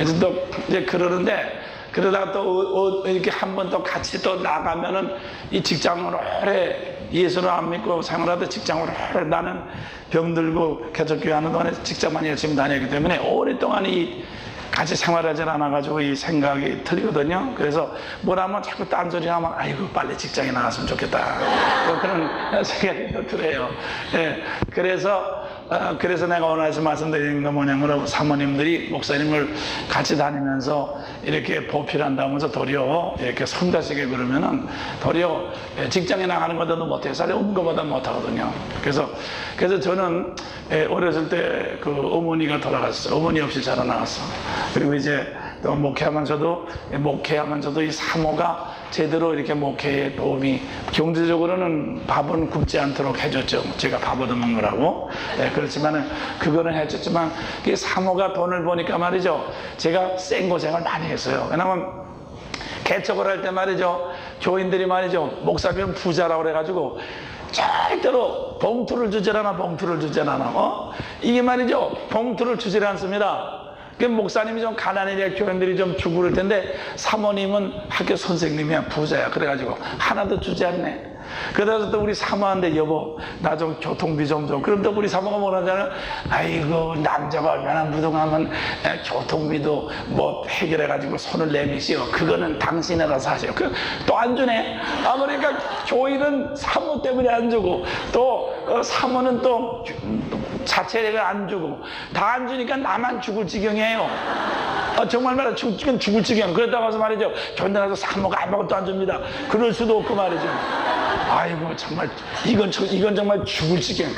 그래서 또 이제 그러는데, 그러다가 또 이렇게 한 번 또 같이 또 나가면은 이 직장으로 오래 예수를 안 믿고 생활하다 직장으로 오래, 나는 병들고 개척교회 하는 동안에 직장만 열심히 다녔기 때문에 오랫동안 이 같이 생활하지 않아가지고 이 생각이 틀리거든요. 그래서 뭘 하면 자꾸 딴소리 하면 아이고 빨리 직장에 나갔으면 좋겠다, 그런 생각이 또 들어요. 예, 그래서 내가 오늘 말씀드리는 건 뭐냐면, 사모님들이 목사님을 같이 다니면서 이렇게 보필한다면서 도리어 이렇게 성가시게 그러면은 도리어 직장에 나가는 것도 못해요. 살이 없는 것보다 못하거든요. 그래서 저는 어렸을 때 그 어머니가 돌아갔어요. 어머니 없이 자라나갔어. 그리고 이제 또 목회하면서도 이 사모가 제대로 이렇게 목회에 도움이, 경제적으로는 밥은 굶지 않도록 해줬죠. 제가 밥 얻어먹으라고. 그렇지만은 그거는 해줬지만, 그 사모가 돈을 버니까 말이죠, 제가 생고생을 많이 했어요. 왜냐면 개척을 할 때 말이죠, 교인들이 말이죠, 목사님은 부자라고 그래가지고 절대로 봉투를 주질 않아. 이게 말이죠, 봉투를 주질 않습니다. 그 목사님이 좀 가난해야 교인들이 좀 주고 그럴 텐데, 사모님은 학교 선생님이야, 부자야. 그래가지고 하나도 주지 않네. 그러다가 또 우리 사모한테, 여보 나 좀 교통비 좀 줘. 그럼 또 우리 사모가 뭐라잖아요. 아이고 남자가 얼마나 무동하면 교통비도 뭐 해결해가지고 손을 내미시오. 그거는 당신이 알아서 하세요. 또 안 주네. 그러니까 교인은 사모 때문에 안 주고, 또 사모는 또 자체가 안 주고, 다 안 주니까 나만 죽을 지경이에요. 정말 말이야, 죽을 지경. 그러다가 와서 말이죠, 견뎌 가서 사모가 아무것도 안 줍니다. 그럴 수도 없고 말이죠. 아이고 정말 이건 정말 죽을 지경.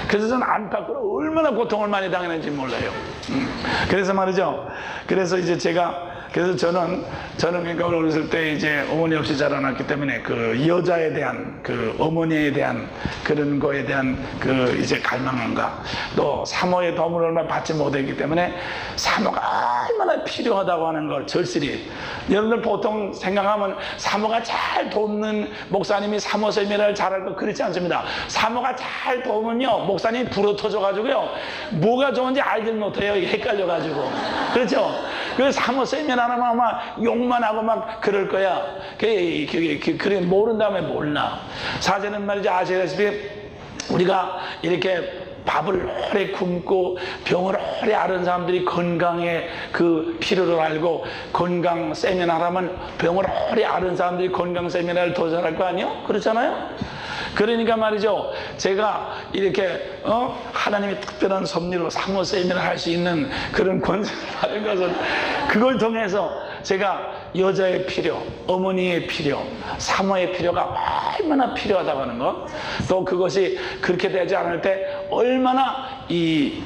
그래서 저는 안팎으로 얼마나 고통을 많이 당했는지 몰라요. 그래서 말이죠, 그래서 저는 그러니까 어렸을 때 이제 어머니 없이 자라났기 때문에 그 여자에 대한, 그 어머니에 대한 그런 거에 대한 그 이제 갈망함과, 또 사모의 도움을 얼마 받지 못했기 때문에 사모가 얼마나 필요하다고 하는 걸 절실히, 여러분들 보통 생각하면 사모가 잘 돕는 목사님이 사모 세미나를 잘할 거 그렇지 않습니다. 사모가 잘 도우면요, 목사님이 불어터져가지고요, 뭐가 좋은지 알질 못해요. 헷갈려가지고. 그렇죠? 그래서 사모 세미나 하면 아마 욕만 하고 막 그럴 거야. 그래 모른 다음에 몰라. 사실은 말이죠, 아시다시피 우리가 이렇게 밥을 오래 굶고 병을 오래 앓은 사람들이 건강의 그 필요를 알고, 건강 세미나를 하면 병을 오래 앓은 사람들이 건강 세미나를 더 잘할 거 아니에요? 그렇잖아요? 그러니까 말이죠, 제가 이렇게 하나님의 특별한 섭리로 사모 세미나를 할 수 있는 그런 권세를 받은 것은, 그걸 통해서 제가 여자의 필요, 어머니의 필요, 사모의 필요가 얼마나 필요하다고 하는 것, 또 그것이 그렇게 되지 않을 때 얼마나 이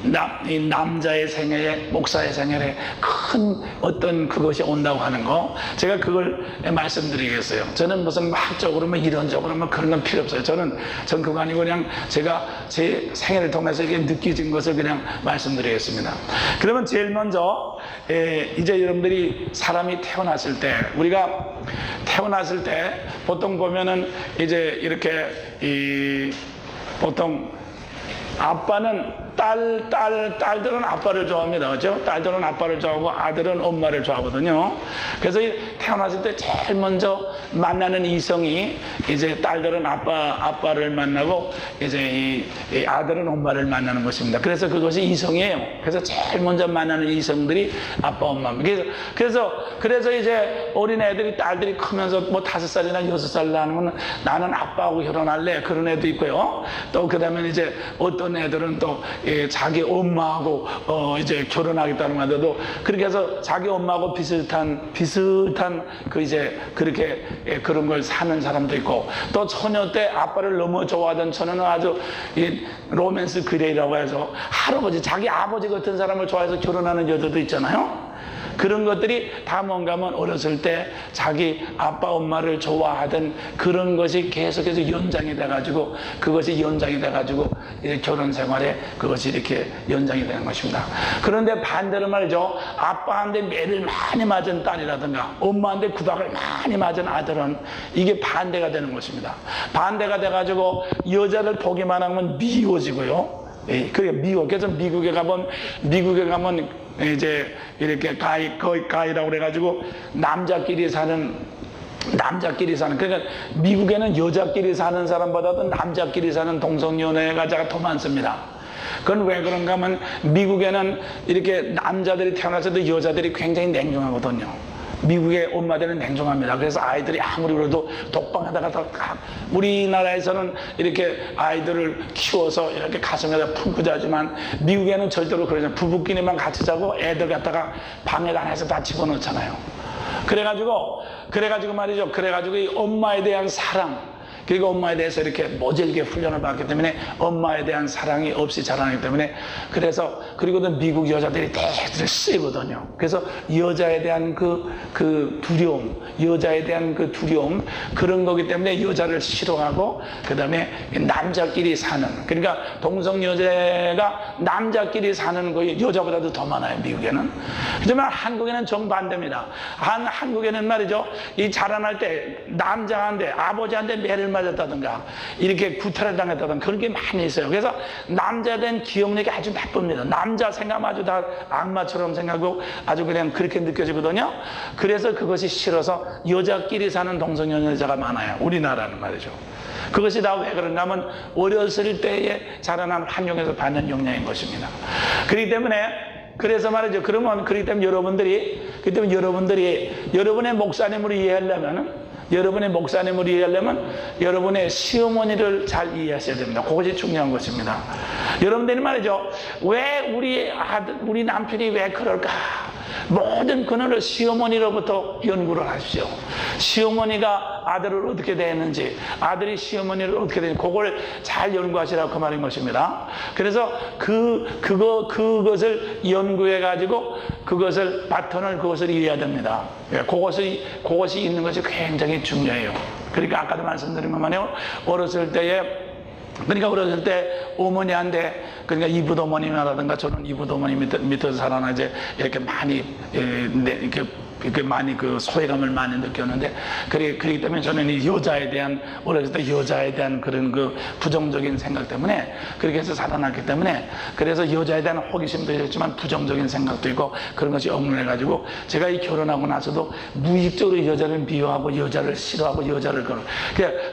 남자의 생애에, 목사의 생애에 큰 어떤 그것이 온다고 하는 거, 제가 그걸 말씀드리겠어요. 저는 무슨 학적으로 뭐 이론적으로 뭐 그런 건 필요 없어요. 전 그거 아니고 그냥 제가 제 생애를 통해서 이렇게 느껴진 것을 그냥 말씀드리겠습니다. 그러면 제일 먼저 이제 여러분들이 사람이 태어났을 때, 우리가 태어났을 때 보통 보면은 이제 이렇게 보통 아빠는 딸들은 아빠를 좋아합니다. 그렇죠? 딸들은 아빠를 좋아하고 아들은 엄마를 좋아하거든요. 그래서 태어났을 때 제일 먼저 만나는 이성이, 이제 딸들은 아빠를 만나고 이제 이 아들은 엄마를 만나는 것입니다. 그래서 그것이 이성이에요. 그래서 제일 먼저 만나는 이성들이 아빠, 엄마입니다. 그래서 이제 어린 애들이, 딸들이 크면서 뭐 5살이나 6살 나면 나는 아빠하고 결혼할래, 그런 애도 있고요. 또 그다음에 이제 어떤 애들은 또 자기 엄마하고 이제 결혼하겠다는 건데도, 그렇게 해서 자기 엄마하고 비슷한 그 이제 그렇게 그런 걸 사는 사람도 있고, 또 처녀 때 아빠를 너무 좋아하던 처녀는 아주 로맨스 그레이라고 해서 자기 아버지 같은 사람을 좋아해서 결혼하는 여자도 있잖아요. 그런 것들이 다 뭔가 하면 어렸을 때 자기 아빠 엄마를 좋아하던 그런 것이 계속해서 연장이 돼가지고, 그것이 연장이 돼가지고 이제 결혼 생활에 그것이 이렇게 연장이 되는 것입니다. 그런데 반대로 말이죠, 아빠한테 매를 많이 맞은 딸이라든가 엄마한테 구박을 많이 맞은 아들은 이게 반대가 되는 것입니다. 반대가 돼가지고 여자를 보기만 하면 미워지고요. 그래 미워. 그래서 미국에 가면 이제 이렇게 거의 가이라고 그래가지고 남자끼리 사는, 그러니까 미국에는 여자끼리 사는 사람보다도 남자끼리 사는 동성연애가자가 더 많습니다. 그건 왜 그런가 하면 미국에는 이렇게 남자들이 태어나서도 여자들이 굉장히 냉정하거든요. 미국의 엄마들은 냉정합니다. 그래서 아이들이 아무리 그래도 독방하다가 우리나라에서는 이렇게 아이들을 키워서 이렇게 가슴에다 품고 자지만 미국에는 절대로 그러지 않아요. 부부끼리만 같이 자고 애들 갖다가 방에 안에서 다 집어넣잖아요. 그래가지고 말이죠. 그래가지고 이 엄마에 대한 사랑, 그리고 엄마에 대해서 이렇게 모질게 훈련을 받기 때문에 엄마에 대한 사랑이 없이 자라나기 때문에, 그래서 그리고도 미국 여자들이 되게 세거든요. 그래서 여자에 대한 그 두려움, 그런 거기 때문에 여자를 싫어하고, 그 다음에 남자끼리 사는, 그러니까 동성여자가 남자끼리 사는 거이 여자보다도 더 많아요, 미국에는. 하지만 한국에는 정반대입니다. 한국에는 말이죠, 이 자라날 때 남자한테, 아버지한테 매를 맞았다든가 이렇게 구타를 당했다든가 그런 게 많이 있어요. 그래서 남자에 대한 기억력이 아주 나쁩니다. 남자 생각하면 아주 다 악마처럼 생각하고 아주 그냥 그렇게 느껴지거든요. 그래서 그것이 싫어서 여자끼리 사는 동성연애자가 많아요, 우리나라는 말이죠. 그것이 다 왜 그런가 하면 어렸을 때에 자라난 환경에서 받는 영향인 것입니다. 그렇기 때문에, 그래서 말이죠. 그렇기 때문에 여러분들이 여러분의 목사님을 이해하려면 여러분의 시어머니를 잘 이해하셔야 됩니다. 그것이 중요한 것입니다. 여러분들이 말이죠, 왜 우리 남편이 왜 그럴까? 모든 근원을 시어머니로부터 연구를 하십시오. 시어머니가 아들을 어떻게 대했는지, 아들이 시어머니를 어떻게 대했는지 그걸 잘 연구하시라고 그 말인 것입니다. 그래서 그것을 연구해가지고 그것을 이해해야 됩니다. 그것이 있는 것이 굉장히 중요해요. 그러니까 아까도 말씀드린 것만요, 어렸을 때 어머니한테, 그러니까 이붓어머님이라든가 저는 이붓어머니 밑에서 살아나 이제 이렇게 많이 이렇게 많이 그 소외감을 많이 느꼈는데, 그렇기 때문에 저는 이 어렸을 때 여자에 대한 그런 그 부정적인 생각 때문에 그렇게 해서 살아났기 때문에, 그래서 여자에 대한 호기심도 있었지만 부정적인 생각도 있고 그런 것이 억눌려가지고 제가 이 결혼하고 나서도 무의식적으로 여자를 미워하고 여자를 싫어하고 여자를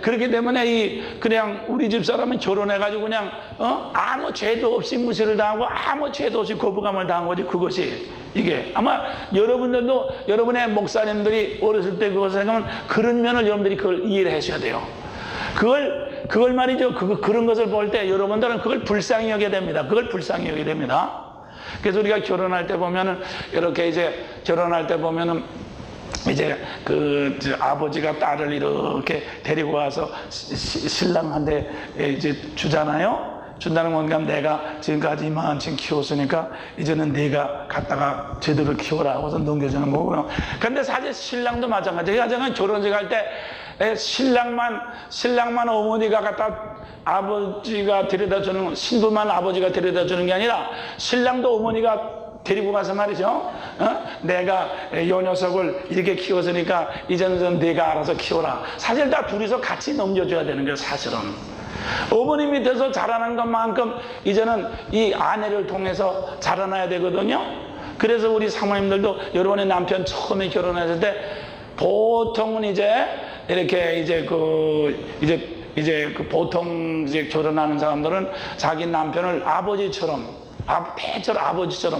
그렇기 때문에 그냥 우리 집 사람은 결혼해가지고 그냥 아무 죄도 없이 무시를 당하고 아무 죄도 없이 거부감을 당한 거지. 그것이 이게 아마 여러분의 목사님들이 어렸을 때 그것을 생각하면 그런 면을 여러분들이 그걸 이해를 하셔야 돼요. 그걸 말이죠. 그런 것을 볼 때 여러분들은 그걸 불쌍히 여겨야 됩니다. 그래서 우리가 결혼할 때 보면은 이제 아버지가 딸을 이렇게 데리고 와서 신랑한테 이제 준다는 건가, 내가 지금까지 이만큼 키웠으니까 이제는 네가 갖다가 제대로 키워라 하고서 넘겨주는 거고요. 근데 사실 신랑도 마찬가지예요. 결혼식 할 때 신랑만 어머니가 갖다 아버지가 데려다주는, 신부만 아버지가 데려다주는 게 아니라 신랑도 어머니가 데리고 가서 말이죠, 내가 요 녀석을 이렇게 키웠으니까 이제는 네가 알아서 키워라. 사실 다 둘이서 같이 넘겨줘야 되는 거예요, 사실은. 어머니 밑에서 자라난 것만큼 이제는 이 아내를 통해서 자라나야 되거든요. 그래서 우리 사모님들도 여러분의 남편 처음에 결혼했을 때 보통은 보통 결혼하는 사람들은 자기 남편을 아버지처럼,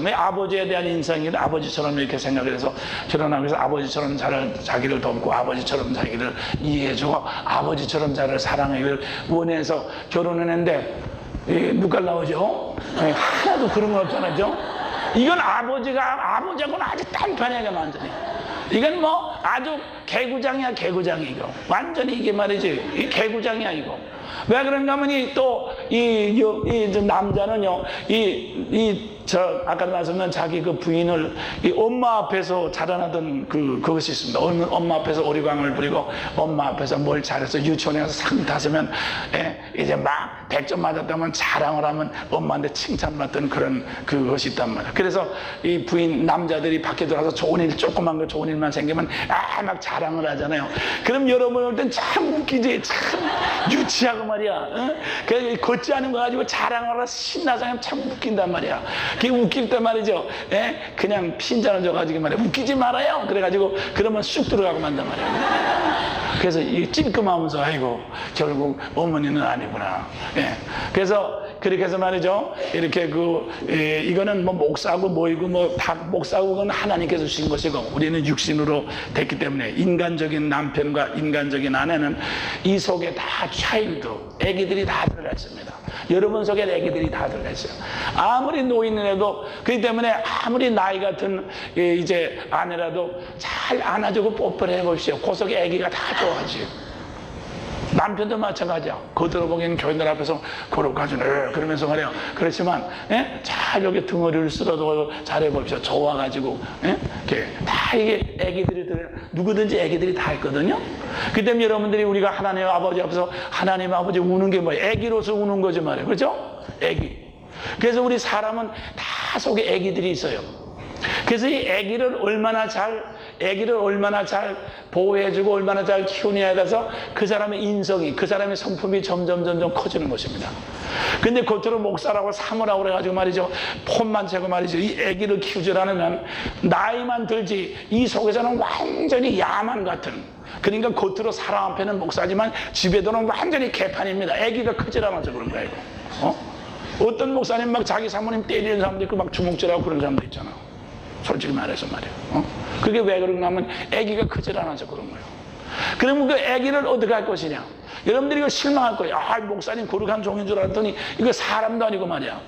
왜 아버지에 대한 인상이 아버지처럼 이렇게 생각을 해서 결혼하고, 해서 아버지처럼 자기를 돕고 아버지처럼 자기를 이해해주고 아버지처럼 자기를 사랑하기를 원해서 결혼을 했는데 누가 나오죠? 하나도 그런 건 없잖아요. 이건 아버지하고는 아주 딴판이야, 완전히. 이건 뭐 아주 개구장이야, 이거. 완전히 이게 말이지, 이 개구장이야, 이거. 왜 그런가 하면 이 남자는요, 아까 말씀드린 자기 그 부인을 이 엄마 앞에서 자라나던 그것이 있습니다. 엄마 앞에서 오리광을 부리고 엄마 앞에서 뭘 잘해서 유치원에 가서 상 탔으면 이제 막 100점 맞았다면 자랑을 하면 엄마한테 칭찬받던 그것이 있단 말이에요. 그래서 이 남자들이 밖에 들어가서 조그만 거 좋은 일만 생기면 막 자랑을 하잖아요. 그럼 여러분 볼 땐 참 웃기지, 참 유치하고 말이야. 어? 그 걷지 않은 거 가지고 자랑하라 신나서 하면 참 웃긴단 말이야. 그게 웃길 때 말이죠. 예? 그냥 핀잔을 줘가지고 말이야. 웃기지 말아요. 그래가지고 그러면 쑥 들어가고 만단 말이야. 그래서 이 찔끔하면서 아이고 결국 어머니는 아니구나. 예. 그래서 그렇게 해서 말이죠. 이렇게 이거는 뭐 목사고 뭐이고 뭐 다 목사고 그건 하나님께서 주신 것이고 우리는 육신으로 됐기 때문에 인간적인 남편과 인간적인 아내는 이 속에 다 차일드, 애기들이 다 들어가 있습니다. 여러분 속에 애기들이 다 들어가 있어요. 아무리 노인이라도 그렇기 때문에 아무리 나이 같은 이제 아내라도 잘 안아주고 뽀뽀를 해보십시오. 그 속에 애기가 다 좋아하지. 남편도 마찬가지야. 겉으로 보기에는 교인들 앞에서 거룩하지네 그러면서 말이야. 그렇지만 잘 여기 등어리를 쓸어도 잘해봅시다. 좋아가지고 다 이게 애기들이 누구든지 애기들이 다 있거든요. 그 때문에 여러분들이 우리가 하나님 아버지 앞에서 하나님 아버지 우는 게 뭐예요? 애기로서 우는 거지 말이에요. 그렇죠? 애기. 그래서 우리 사람은 다 속에 애기들이 있어요. 그래서 이 애기를 얼마나 잘 보호해주고 얼마나 잘 키우느냐에 따라서 그 사람의 인성이, 그 사람의 성품이 점점 커지는 것입니다. 근데 겉으로 목사라고 사모라고 그래가지고 말이죠. 폰만 채고 말이죠. 이 애기를 키우지 않으면 나이만 들지 이 속에서는 완전히 야만 같은, 그러니까 겉으로 사람 앞에는 목사지만 집에서는 완전히 개판입니다. 애기가 크질 않아서 그런 거예요. 어떤 목사님 막 자기 사모님 때리는 사람도 있고 막 주먹질하고 그런 사람도 있잖아. 솔직히 말해서 말이에요. 그게 왜 그런가 하면 애기가 크질 않아서 그런 거예요. 그러면 그 애기를 어떻게 할 것이냐? 여러분들이 이거 실망할 거예요. 목사님 거룩한 종인 줄 알았더니 이거 사람도 아니고 말이야.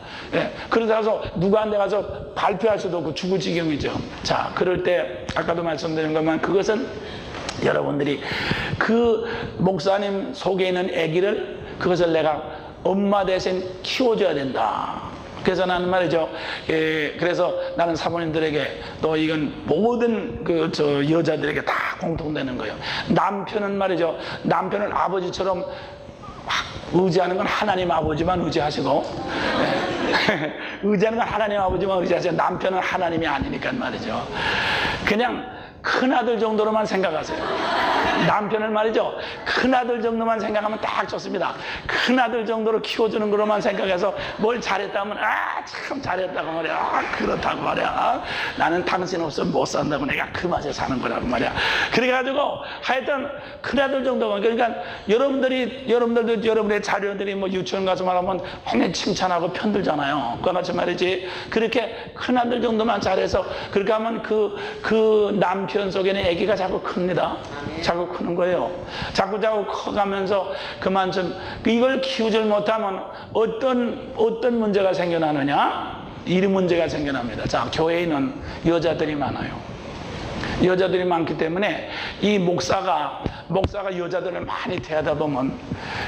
그러다가 누구한테 가서 발표할 수도 없고 죽을 지경이죠. 자, 그럴 때 아까도 말씀드린 것만 그것은 여러분들이 그 목사님 속에 있는 애기를 그것을 내가 엄마 대신 키워줘야 된다. 그래서 나는 말이죠. 그래서 나는 사모님들에게 또 이건 모든 여자들에게 다 공통되는 거예요. 남편은 말이죠. 남편은 아버지처럼 의지하는 건 하나님 아버지만 의지하시고, 의지하는 건 하나님 아버지만 의지하시고, 남편은 하나님이 아니니까 말이죠. 그냥 큰아들 정도로만 생각하세요. 남편을 말이죠. 큰아들 정도만 생각하면 딱 좋습니다. 큰아들 정도로 키워주는 거로만 생각해서 뭘 잘했다면 참 잘했다고 말이야. 그렇다고 말이야. 나는 당신 없으면 못 산다고 내가 그 맛에 사는 거라고 말이야. 그래가지고 하여튼 큰아들 정도만, 그러니까 여러분들도 여러분의 자녀들이 뭐 유치원 가서 말하면 맨날 칭찬하고 편들잖아요. 그와 같이 말이지. 그렇게 큰아들 정도만 잘해서 그렇게 하면 그 남편 속에는 아기가 자꾸 큽니다. 자꾸 크는 거예요. 자꾸 커가면서 그만큼 이걸 키우지 못하면 어떤 문제가 생겨나느냐? 이 문제가 생겨납니다. 자, 교회에는 여자들이 많아요. 여자들이 많기 때문에 이 목사가 여자들을 많이 대하다 보면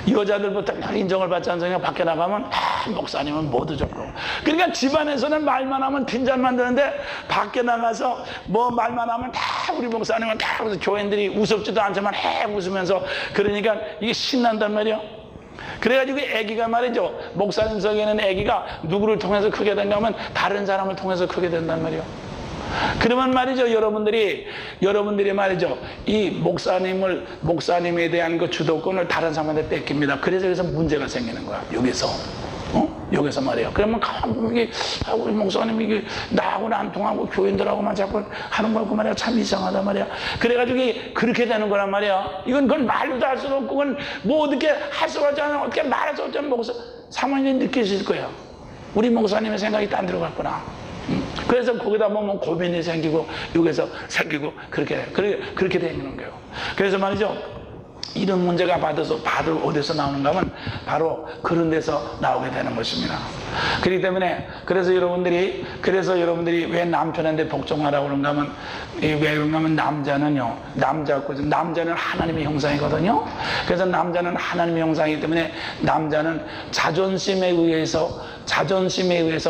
여자들부터 인정을 받지 않으니까 밖에 나가면 목사님은 모두 좋고, 그러니까 집안에서는 말만 하면 빈잔만 드는데 밖에 나가서 뭐 말만 하면 다 우리 목사님은 다 교인들이 우습지도 않지만 웃으면서 그러니까 이게 신난단 말이에요. 그래가지고 애기가 말이죠. 목사님 속에는 애기가 누구를 통해서 크게 된가 하면 다른 사람을 통해서 크게 된단 말이에요. 그러면 말이죠, 여러분들이 말이죠, 이 목사님에 대한 그 주도권을 다른 사람한테 뺏깁니다. 그래서 여기서 문제가 생기는 거야, 여기서. 여기서 말이에요. 그러면 이게 우리 목사님 이게 나하고는 안 통하고 교인들하고만 자꾸 하는 거고 말이야. 참 이상하다 말이야. 그래가지고 이게 그렇게 되는 거란 말이야. 그건 말로도 할 수도 없고, 그건 뭐 어떻게 할 수가 없잖아. 어떻게 말할 수 없잖아. 사모님이 느끼실 거야. 우리 목사님의 생각이 딴 데로 갔구나. 그래서 거기다 보면 고민이 생기고 여기서 생기고 그렇게 되는 거예요. 그래서 말이죠, 이런 문제가 바로 어디서 나오는가 하면 바로 그런 데서 나오게 되는 것입니다. 그렇기 때문에 그래서 여러분들이 왜 남편한테 복종하라고 그런가 하면, 왜 그런가 하면 남자는 하나님의 형상이거든요. 그래서 남자는 하나님의 형상이기 때문에 남자는 자존심에 의해서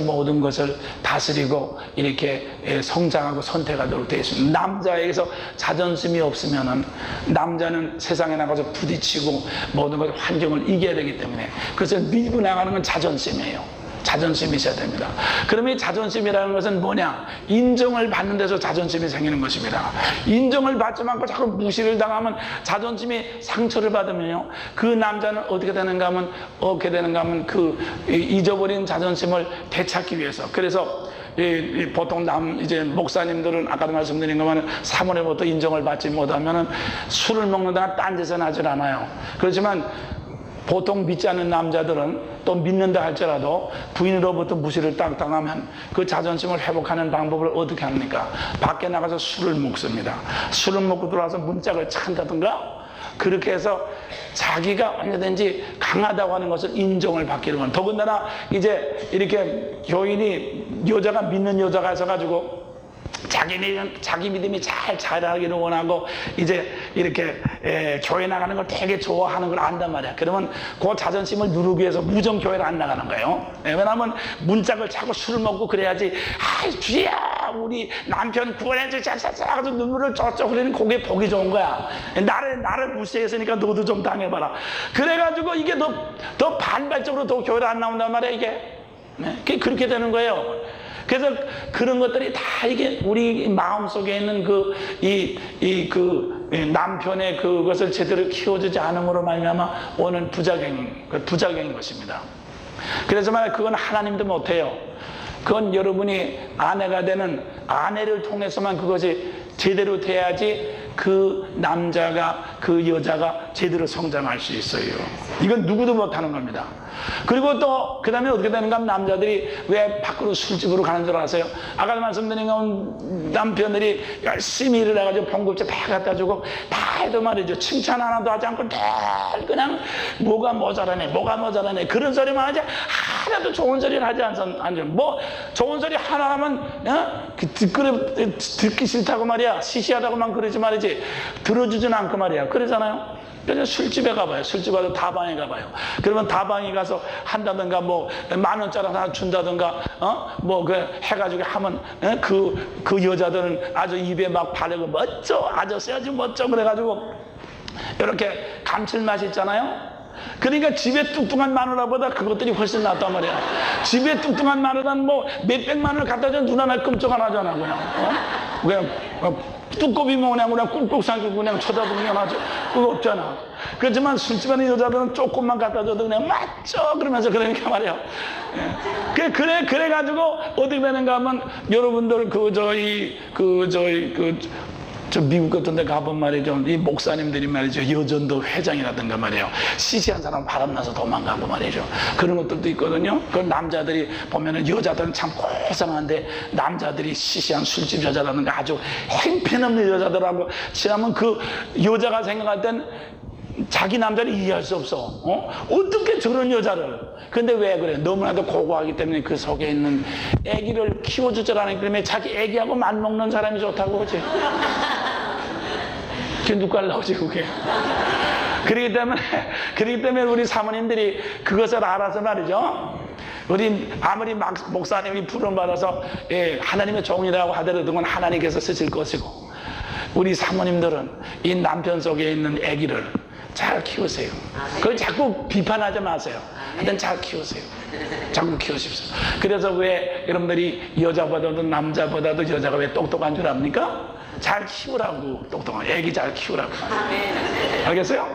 모든 것을 다스리고 이렇게 성장하고 선택하도록 되어 있습니다. 남자에게서 자존심이 없으면은 남자는 세상에 나가서 부딪히고 모든 것 환경을 이겨야 되기 때문에, 그래서 밀고 나가는 건 자존심이에요. 자존심이 있어야 됩니다. 그러면 이 자존심이라는 것은 뭐냐? 인정을 받는 데서 자존심이 생기는 것입니다. 인정을 받지 않고 자꾸 무시를 당하면 자존심이 상처를 받으면요, 그 남자는 어떻게 되는가 하면 그 잊어버린 자존심을 되찾기 위해서, 그래서 보통 이제 목사님들은 아까도 말씀드린 것만 사모님부터 인정을 받지 못하면은 술을 먹는다가 딴짓은 하질 않아요. 그렇지만 보통 믿지 않는 남자들은 또 믿는다 할지라도 부인으로부터 무시를 딱 당하면 그 자존심을 회복하는 방법을 어떻게 합니까? 밖에 나가서 술을 먹습니다. 술을 먹고 들어와서 문짝을 찬다든가, 그렇게 해서 자기가 언제든지 강하다고 하는 것을 인정을 받기를 원합니다. 더군다나 이제 이렇게 교인이, 여자가 믿는 여자가 있어가지고 자기 믿음이 잘 자라기를 원하고 이제 이렇게 교회 나가는 걸 되게 좋아하는 걸 안단 말이야. 그러면 그 자존심을 누르기 위해서 무정 교회를 안 나가는 거예요. 왜냐하면 문짝을 차고 술을 먹고 그래야지, 주야 우리 남편 구원해줘 자자자 하고 눈물을 쩍쩍 흘리는 그게 보기 좋은 거야. 나를 무시했으니까 너도 좀 당해봐라. 그래가지고 이게 더 반발적으로 더 교회를 안 나온단 말이야 이게. 그게 그렇게 되는 거예요. 그래서 그런 것들이 다 이게 우리 마음속에 있는 남편의 그것을 제대로 키워주지 않음으로 말미암아 오는 부작용인 것입니다. 그래서 말이야, 그건 하나님도 못해요. 그건 여러분이 아내가 되는 아내를 통해서만 그것이 제대로 돼야지 그 남자가, 그 여자가 제대로 성장할 수 있어요. 이건 누구도 못하는 겁니다. 그리고 또 그 다음에 어떻게 되는가 하면, 남자들이 왜 밖으로 술집으로 가는 줄 아세요? 아까 말씀드린 건 남편들이 열심히 일을 해가지고 봉급제 다 갖다 주고 다 해도 말이죠, 칭찬 하나도 하지 않고 늘 그냥 뭐가 모자라네 그런 소리만 하지 하나도 좋은 소리를 하지 않죠. 뭐 좋은 소리 하나 하면 듣기 싫다고 말이야, 시시하다고만 그러지 말이지 들어주진 않고 말이야. 그러잖아요. 그래서 술집에 가봐요. 술집 가서 다방에 가봐요. 그러면 다방에 가서 한다든가, 뭐 10,000원짜리 하나 준다든가, 해가지고 하면, 그 여자들은 아주 입에 막 바르고 멋져, 아저씨 아주 멋져 그래가지고 이렇게 감칠맛이 있잖아요. 그러니까 집에 뚱뚱한 마누라보다 그것들이 훨씬 낫단 말이야. 집에 뚱뚱한 마누라는 뭐 몇백만 원을 갖다 줘 눈 하나 끔찍 안 하잖아. 그냥 뚜껑이면 그냥 꿀꺽 삼키고 그냥 쳐다보면 하죠. 그거 없잖아. 그렇지만 술집 안에 여자들은 조금만 갖다 줘도 그냥 맞죠 그러면서 그러니까 말이야. 그래가지고 어떻게 되는가 하면, 여러분들 저 미국 같은 데 가본 말이죠, 이 목사님들이 말이죠, 여전도 회장이라든가 말이에요, 시시한 사람 바람나서 도망가고 말이죠, 그런 것들도 있거든요. 그 남자들이 보면은, 여자들은 참 고상한데 남자들이 시시한 술집 여자라든가 아주 행편없는 여자들하고 지나면 그 여자가 생각할 땐 자기 남자를 이해할 수 없어. 어떻게 저런 여자를. 근데 왜 그래? 너무나도 고고하기 때문에 그 속에 있는 애기를 키워줄 줄 아는, 그러면 자기 애기하고 맞먹는 사람이 좋다고 그러지. 그게 누가 나오지 그게. 그렇기 때문에 우리 사모님들이 그것을 알아서 말이죠, 우리 아무리 목사님이 부름받아서 하나님의 종이라고 하더라도 그건 하나님께서 쓰실 것이고, 우리 사모님들은 이 남편 속에 있는 아기를 잘 키우세요. 그걸 자꾸 비판하지 마세요. 하여튼 잘 키우세요. 자꾸 키우십시오. 그래서 왜 여러분들이 여자보다도 남자보다도 여자가 왜 똑똑한 줄 압니까? 잘 키우라고. 똑똑한 아기 잘 키우라고. 알겠어요?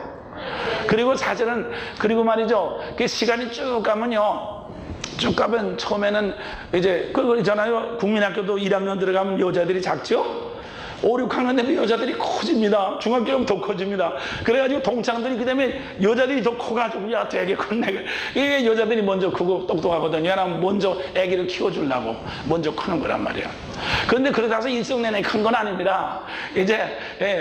그리고 사실은, 그리고 말이죠, 그 시간이 쭉 가면요, 쭉 가면 처음에는 이제 그거 있잖아요, 국민학교도 1학년 들어가면 여자들이 작죠? 5, 6학년 되면 여자들이 커집니다. 중학교는 더 커집니다. 그래가지고 동창들이, 그 다음에 여자들이 더 커가지고, 야, 되게 컸네. 이게 여자들이 먼저 크고 똑똑하거든요. 왜냐하면 먼저 아기를 키워주려고 먼저 크는 거란 말이에요. 그런데 그러다 해서 일생 내내 큰 건 아닙니다. 이제,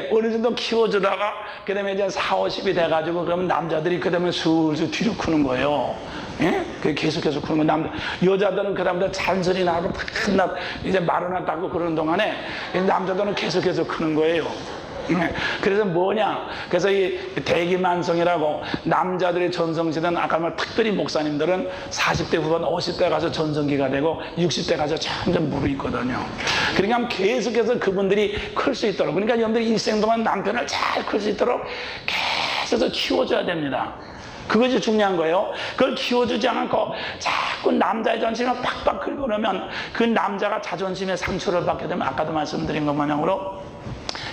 어느 정도 키워주다가, 그 다음에 이제 4, 50이 돼가지고, 그러면 남자들이 그 다음에 슬슬 뒤로 크는 거예요. 예? 계속해서 그런 거. 여자들은 그 다음부터 잔소리 나고 탁 이제 마루나 닦고 그러는 동안에 남자들은 계속해서 크는 거예요. 그래서 뭐냐? 그래서 이 대기만성이라고, 남자들의 전성시대는 아까 말 특별히 목사님들은 40대 후반 50대 가서 전성기가 되고 60대 가서 점점 무르익거든요. 그러니까 계속해서 그분들이 클 수 있도록, 그러니까 여러분들이 일생 동안 남편을 잘 클 수 있도록 계속해서 키워줘야 됩니다. 그것이 중요한 거예요. 그걸 키워주지 않고 자꾸 남자의 자존심을 팍팍 긁어놓으면 그 남자가 자존심의 상처를 받게 되면 아까도 말씀드린 것 마냥으로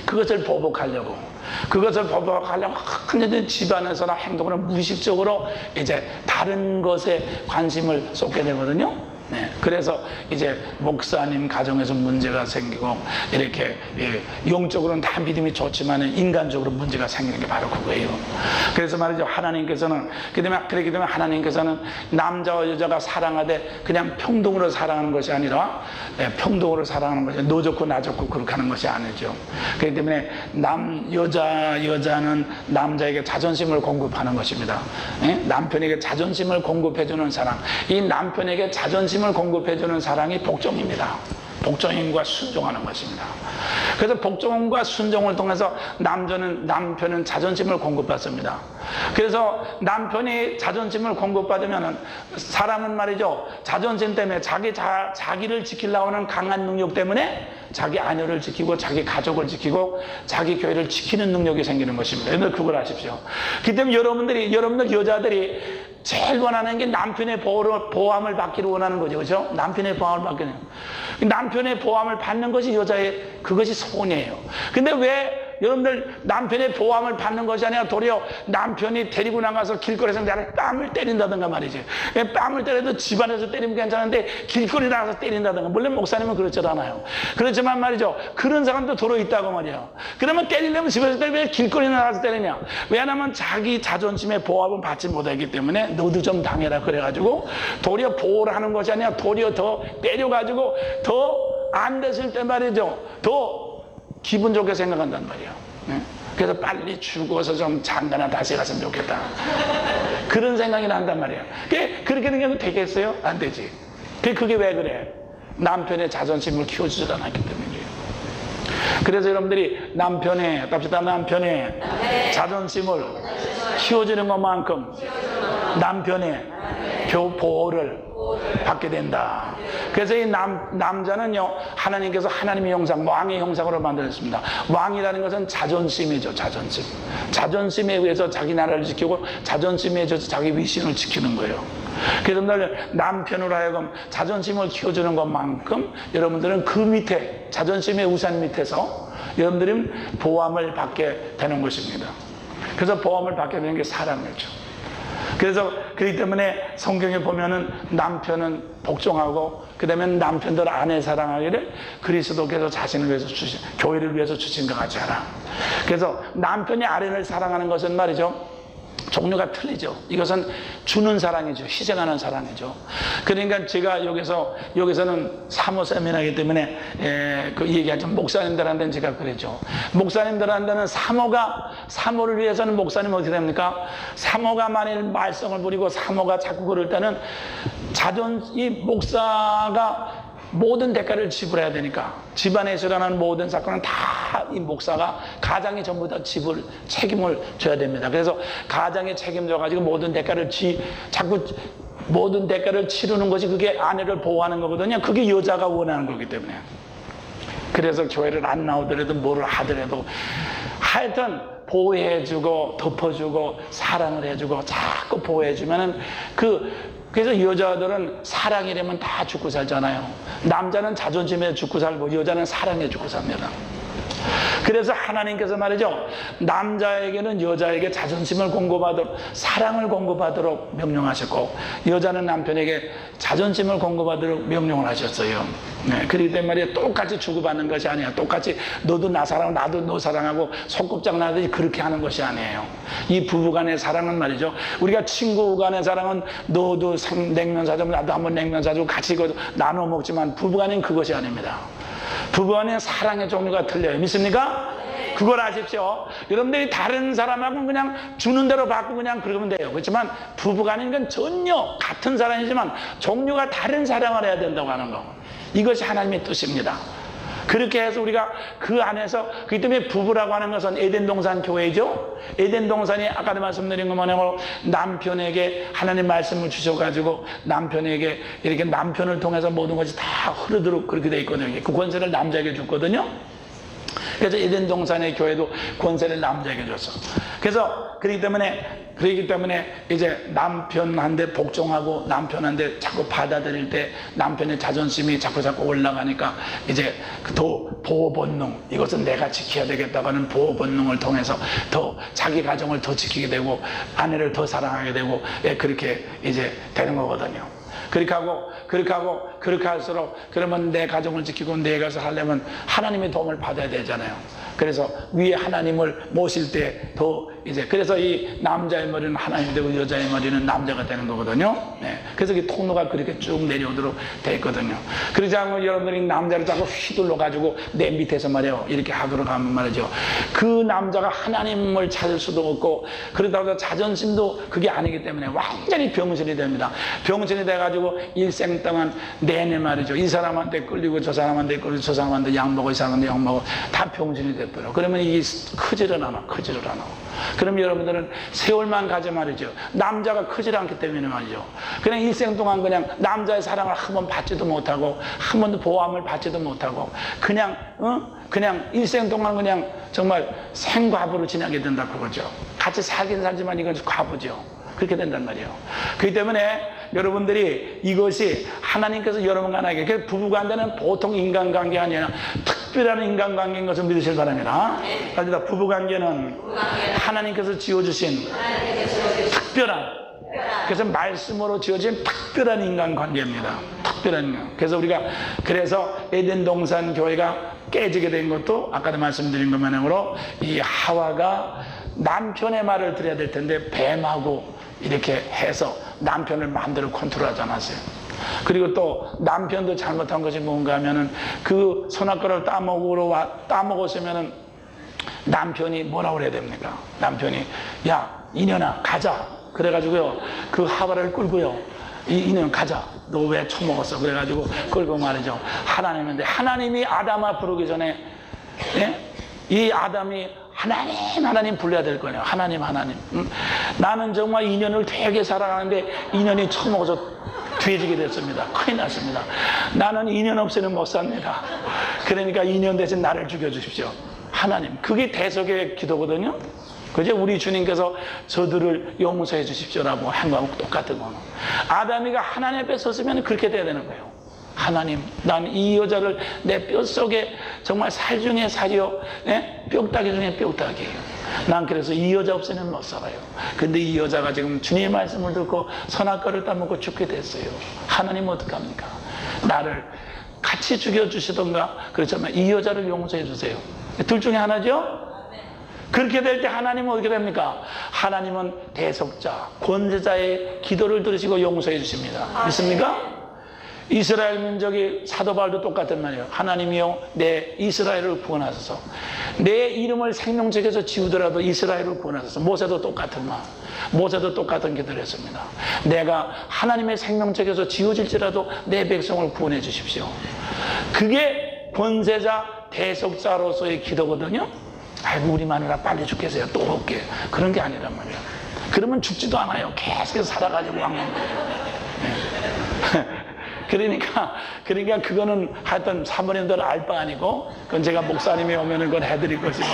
그것을 보복하려고 완전히 집안에서나 행동으로 무의식적으로 이제 다른 것에 관심을 쏟게 되거든요. 네, 그래서 이제 목사님 가정에서 문제가 생기고 이렇게 영적으로는 다 믿음이 좋지만 인간적으로 문제가 생기는 게 바로 그거예요. 그래서 말이죠, 하나님께서는 그렇게 되면 하나님께서는 남자와 여자가 사랑하되 그냥 평등으로 사랑하는 것이 아니라 평등으로 사랑하는 것이 너 좋고 나 좋고 그렇게 하는 것이 아니죠. 그렇기 때문에 여자는 남자에게 자존심을 공급하는 것입니다. 남편에게 자존심을 공급해주는 사랑, 이 남편에게 자존심을 공급해주는 사랑이 복종입니다. 복종과 순종하는 것입니다. 그래서 복종과 순종을 통해서 남편은 자존심을 공급받습니다. 그래서 남편이 자존심을 공급받으면 사람은 말이죠, 자존심 때문에 자기를 지키려고 하는 강한 능력 때문에 자기 아내를 지키고 자기 가족을 지키고 자기 교회를 지키는 능력이 생기는 것입니다. 여러분들 그걸 아십시오. 그렇기 때문에 여러분들 여자들이 제일 원하는 게 남편의 보호함을 받기를 원하는 거죠. 그렇죠? 남편의 보호함을 받기는. 남편의 보호함을 받는 것이 여자의 그것이 소원이에요. 근데 왜 여러분들 남편의 보호함을 받는 것이 아니라 도리어 남편이 데리고 나가서 길거리에서 나를 뺨을 때린다든가 말이지. 뺨을 때려도 집안에서 때리면 괜찮은데 길거리 나가서 때린다든가. 물론 목사님은 그렇지 않아요. 그렇지만 말이죠, 그런 사람도 도로 있다고 말이에요. 그러면 때리려면 집에서 때리면 왜 길거리 나가서 때리냐. 왜냐하면 자기 자존심의 보호함을 받지 못하기 때문에 너도 좀 당해라 그래가지고 도리어 보호를 하는 것이 아니라 도리어 더 때려가지고 더 안 됐을 때 말이죠, 더 기분 좋게 생각한단 말이에요. 그래서 빨리 죽어서 좀 장가나 다시 갔으면 좋겠다. 그런 생각이 난단 말이에요. 그렇게 된 경우 되겠어요? 안 되지. 그게 왜 그래? 남편의 자존심을 키워주지 않았기 때문이에요. 그래서 여러분들이 남편의 자존심을 키워주는 것만큼 남편의 보호를 받게 된다. 그래서 이 남자는요, 하나님께서 하나님의 형상, 왕의 형상으로 만들었습니다. 왕이라는 것은 자존심이죠. 자존심에 의해서 자기 나라를 지키고 자존심에 의해서 자기 위신을 지키는 거예요. 그래서 남편으로 하여금 자존심을 키워주는 것만큼 여러분들은 그 밑에, 자존심의 우산 밑에서 여러분들은 보호함을 받게 되는 것입니다. 그래서 보호함을 받게 되는 게 사랑이죠. 그래서 그렇기 때문에 성경에 보면은 남편은 복종하고 그다음에 남편들 아내 사랑하기를 그리스도께서 자신을 위해서 교회를 위해서 주신 것 같이 하라. 그래서 남편이 아내를 사랑하는 것은 말이죠, 종류가 틀리죠. 이것은 주는 사랑이죠. 희생하는 사랑이죠. 그러니까 제가 여기서는 사모 세미나이기 때문에 그 얘기하죠. 목사님들한테는 제가 그랬죠. 목사님들한테는 사모를 위해서는 목사님 어떻게 됩니까? 사모가 만일 말썽을 부리고 사모가 자꾸 그럴 때는 이 목사가 모든 대가를 지불해야 되니까 집안에서 일어나는 모든 사건은 다 이 목사가 가장이 전부 다 책임을 져야 됩니다. 그래서 가장이 책임져 가지고 모든 대가를 자꾸 모든 대가를 치르는 것이 그게 아내를 보호하는 거거든요. 그게 여자가 원하는 거기 때문에. 그래서 교회를 안 나오더라도 뭐를 하더라도 하여튼 보호해주고 덮어주고 사랑을 해주고 자꾸 보호해주면은 그래서 여자들은 사랑이라면 다 죽고 살잖아요. 남자는 자존심에 죽고 살고 여자는 사랑에 죽고 삽니다. 그래서 하나님께서 말이죠, 남자에게는 여자에게 자존심을 공급하도록 사랑을 공급하도록 명령하셨고 여자는 남편에게 자존심을 공급하도록 명령을 하셨어요. 그렇기 때문에 말이에요, 똑같이 주고받는 것이 아니야. 똑같이 너도 나 사랑하고 나도 너 사랑하고 소꿉장 나듯이 그렇게 하는 것이 아니에요. 이 부부간의 사랑은 말이죠, 우리가 친구간의 사랑은 너도 냉면 사주고 나도 한번 냉면 사주고 같이 나눠 먹지만 부부간은 그것이 아닙니다. 부부간의 사랑의 종류가 틀려요. 믿습니까? 그걸 아십시오. 여러분들이 다른 사람하고 그냥 주는 대로 받고 그냥 그러면 돼요. 그렇지만 부부간인 건 전혀 같은 사랑이지만 종류가 다른 사랑을 해야 된다고 하는 거. 이것이 하나님의 뜻입니다. 그렇게 해서 우리가 그 안에서, 그렇기 때문에 부부라고 하는 것은 에덴 동산 교회죠. 에덴 동산이 아까도 말씀드린 것만으로 남편에게 하나님 말씀을 주셔가지고 남편에게 이렇게 남편을 통해서 모든 것이 다 흐르도록 그렇게 돼 있거든요. 그 권세를 남자에게 줬거든요. 그래서 에덴 동산의 교회도 권세를 남자에게 줬어. 그래서 그렇기 때문에 이제 남편한테 복종하고 남편한테 자꾸 받아들일 때 남편의 자존심이 자꾸 올라가니까 이제 더 보호 본능, 이것은 내가 지켜야 되겠다고 하는 보호 본능을 통해서 더 자기 가정을 더 지키게 되고 아내를 더 사랑하게 되고 그렇게 이제 되는 거거든요. 그렇게 할수록 그러면 내 가정을 지키고 내 것을 하려면 하나님의 도움을 받아야 되잖아요. 그래서 위에 하나님을 모실 때 더 이제 그래서 이 남자의 머리는 하나님이 되고 여자의 머리는 남자가 되는 거거든요. 네. 그래서 이 통로가 그렇게 쭉 내려오도록 돼 있거든요. 그러지 않으면 여러분들이 남자를 자꾸 휘둘러 가지고 내 밑에서 말이에요 이렇게 하도록 하면 말이죠, 그 남자가 하나님을 찾을 수도 없고 그러다가 자존심도 그게 아니기 때문에 완전히 병신이 됩니다. 병신이 돼가지고 일생 동안 내내 말이죠, 이 사람한테 끌리고 저 사람한테 끌리고 저 사람한테 양보고 이 사람한테 양보고 다 병신이 돼버려. 그러면 이게 크지를 않아. 그럼 여러분들은 세월만 가지 말이죠. 남자가 크지 않기 때문에 말이죠. 그냥 일생 동안 그냥 남자의 사랑을 한 번 받지도 못하고 한 번도 보호함을 받지도 못하고 그냥 일생 동안 그냥 정말 생과부로 지나게 된다 그거죠. 같이 살긴 살지만 이건 과부죠. 그렇게 된단 말이에요. 그렇기 때문에 여러분들이 이것이 하나님께서 여러분과 나에게 부부관계는 보통 인간관계 아니라 특별한 인간관계인 것을 믿으실 바랍니다. 그래서 부부관계는 하나님께서 지어주신 특별한, 그래서 말씀으로 지어진 특별한 인간관계입니다. 특별한 인간. 그래서 에덴 동산 교회가 깨지게 된 것도 아까도 말씀드린 것만으로 이 하와가 남편의 말을 들어야 될 텐데 뱀하고 이렇게 해서 남편을 마음대로 컨트롤하지 않았어요. 그리고 또 남편도 잘못한 것이 뭔가 하면은 그 선악과를 따먹었으면은 남편이 뭐라고 그래야 됩니까? 남편이 야 이년아 가자 그래가지고요 그 하와를 끌고요 이년 가자 너 왜 처먹었어 그래가지고 끌고 말이죠 하나님이 아담아 부르기 전에 이 아담이 하나님 불러야 될 거예요. 하나님. 나는 정말 인연을 되게 사랑하는데 인연이 처먹어서 뒤지게 됐습니다. 큰일 났습니다. 나는 인연 없이는 못 삽니다. 그러니까 인연 대신 나를 죽여주십시오. 하나님. 그게 대속의 기도거든요. 그죠? 우리 주님께서 저들을 용서해 주십시오라고 한 거하고 똑같은 거는. 아담이가 하나님 앞에 섰으면 그렇게 돼야 되는 거예요. 하나님, 난 이 여자를 내 뼛속에 정말 살 중에 살이요, 뼈다귀 중에 뼈다귀예요. 난 그래서 이 여자 없이는 못 살아요. 근데 이 여자가 지금 주님의 말씀을 듣고 선악과를 따먹고 죽게 됐어요. 하나님 어떡합니까? 나를 같이 죽여주시던가 그렇지만 이 여자를 용서해 주세요. 둘 중에 하나죠? 그렇게 될 때 하나님은 어떻게 됩니까? 하나님은 대속자, 권세자의 기도를 들으시고 용서해 주십니다. 믿습니까? 이스라엘 민족이 사도 바울도 똑같단 말이에요. 하나님이여 내 이스라엘을 구원하소서. 내 이름을 생명책에서 지우더라도 이스라엘을 구원하소서. 모세도 똑같은 말, 모세도 똑같은 기도를 했습니다. 내가 하나님의 생명책에서 지워질지라도 내 백성을 구원해 주십시오. 그게 권세자 대속자로서의 기도거든요. 아이고 우리 마누라 빨리 죽겠어요. 또 올게. 그런 게 아니란 말이에요. 그러면 죽지도 않아요. 계속해서 살아가지고 왕년 그러니까 그거는 하여튼 사모님들 알 바 아니고 그건 제가 목사님이 오면은 그건 해드릴 것이고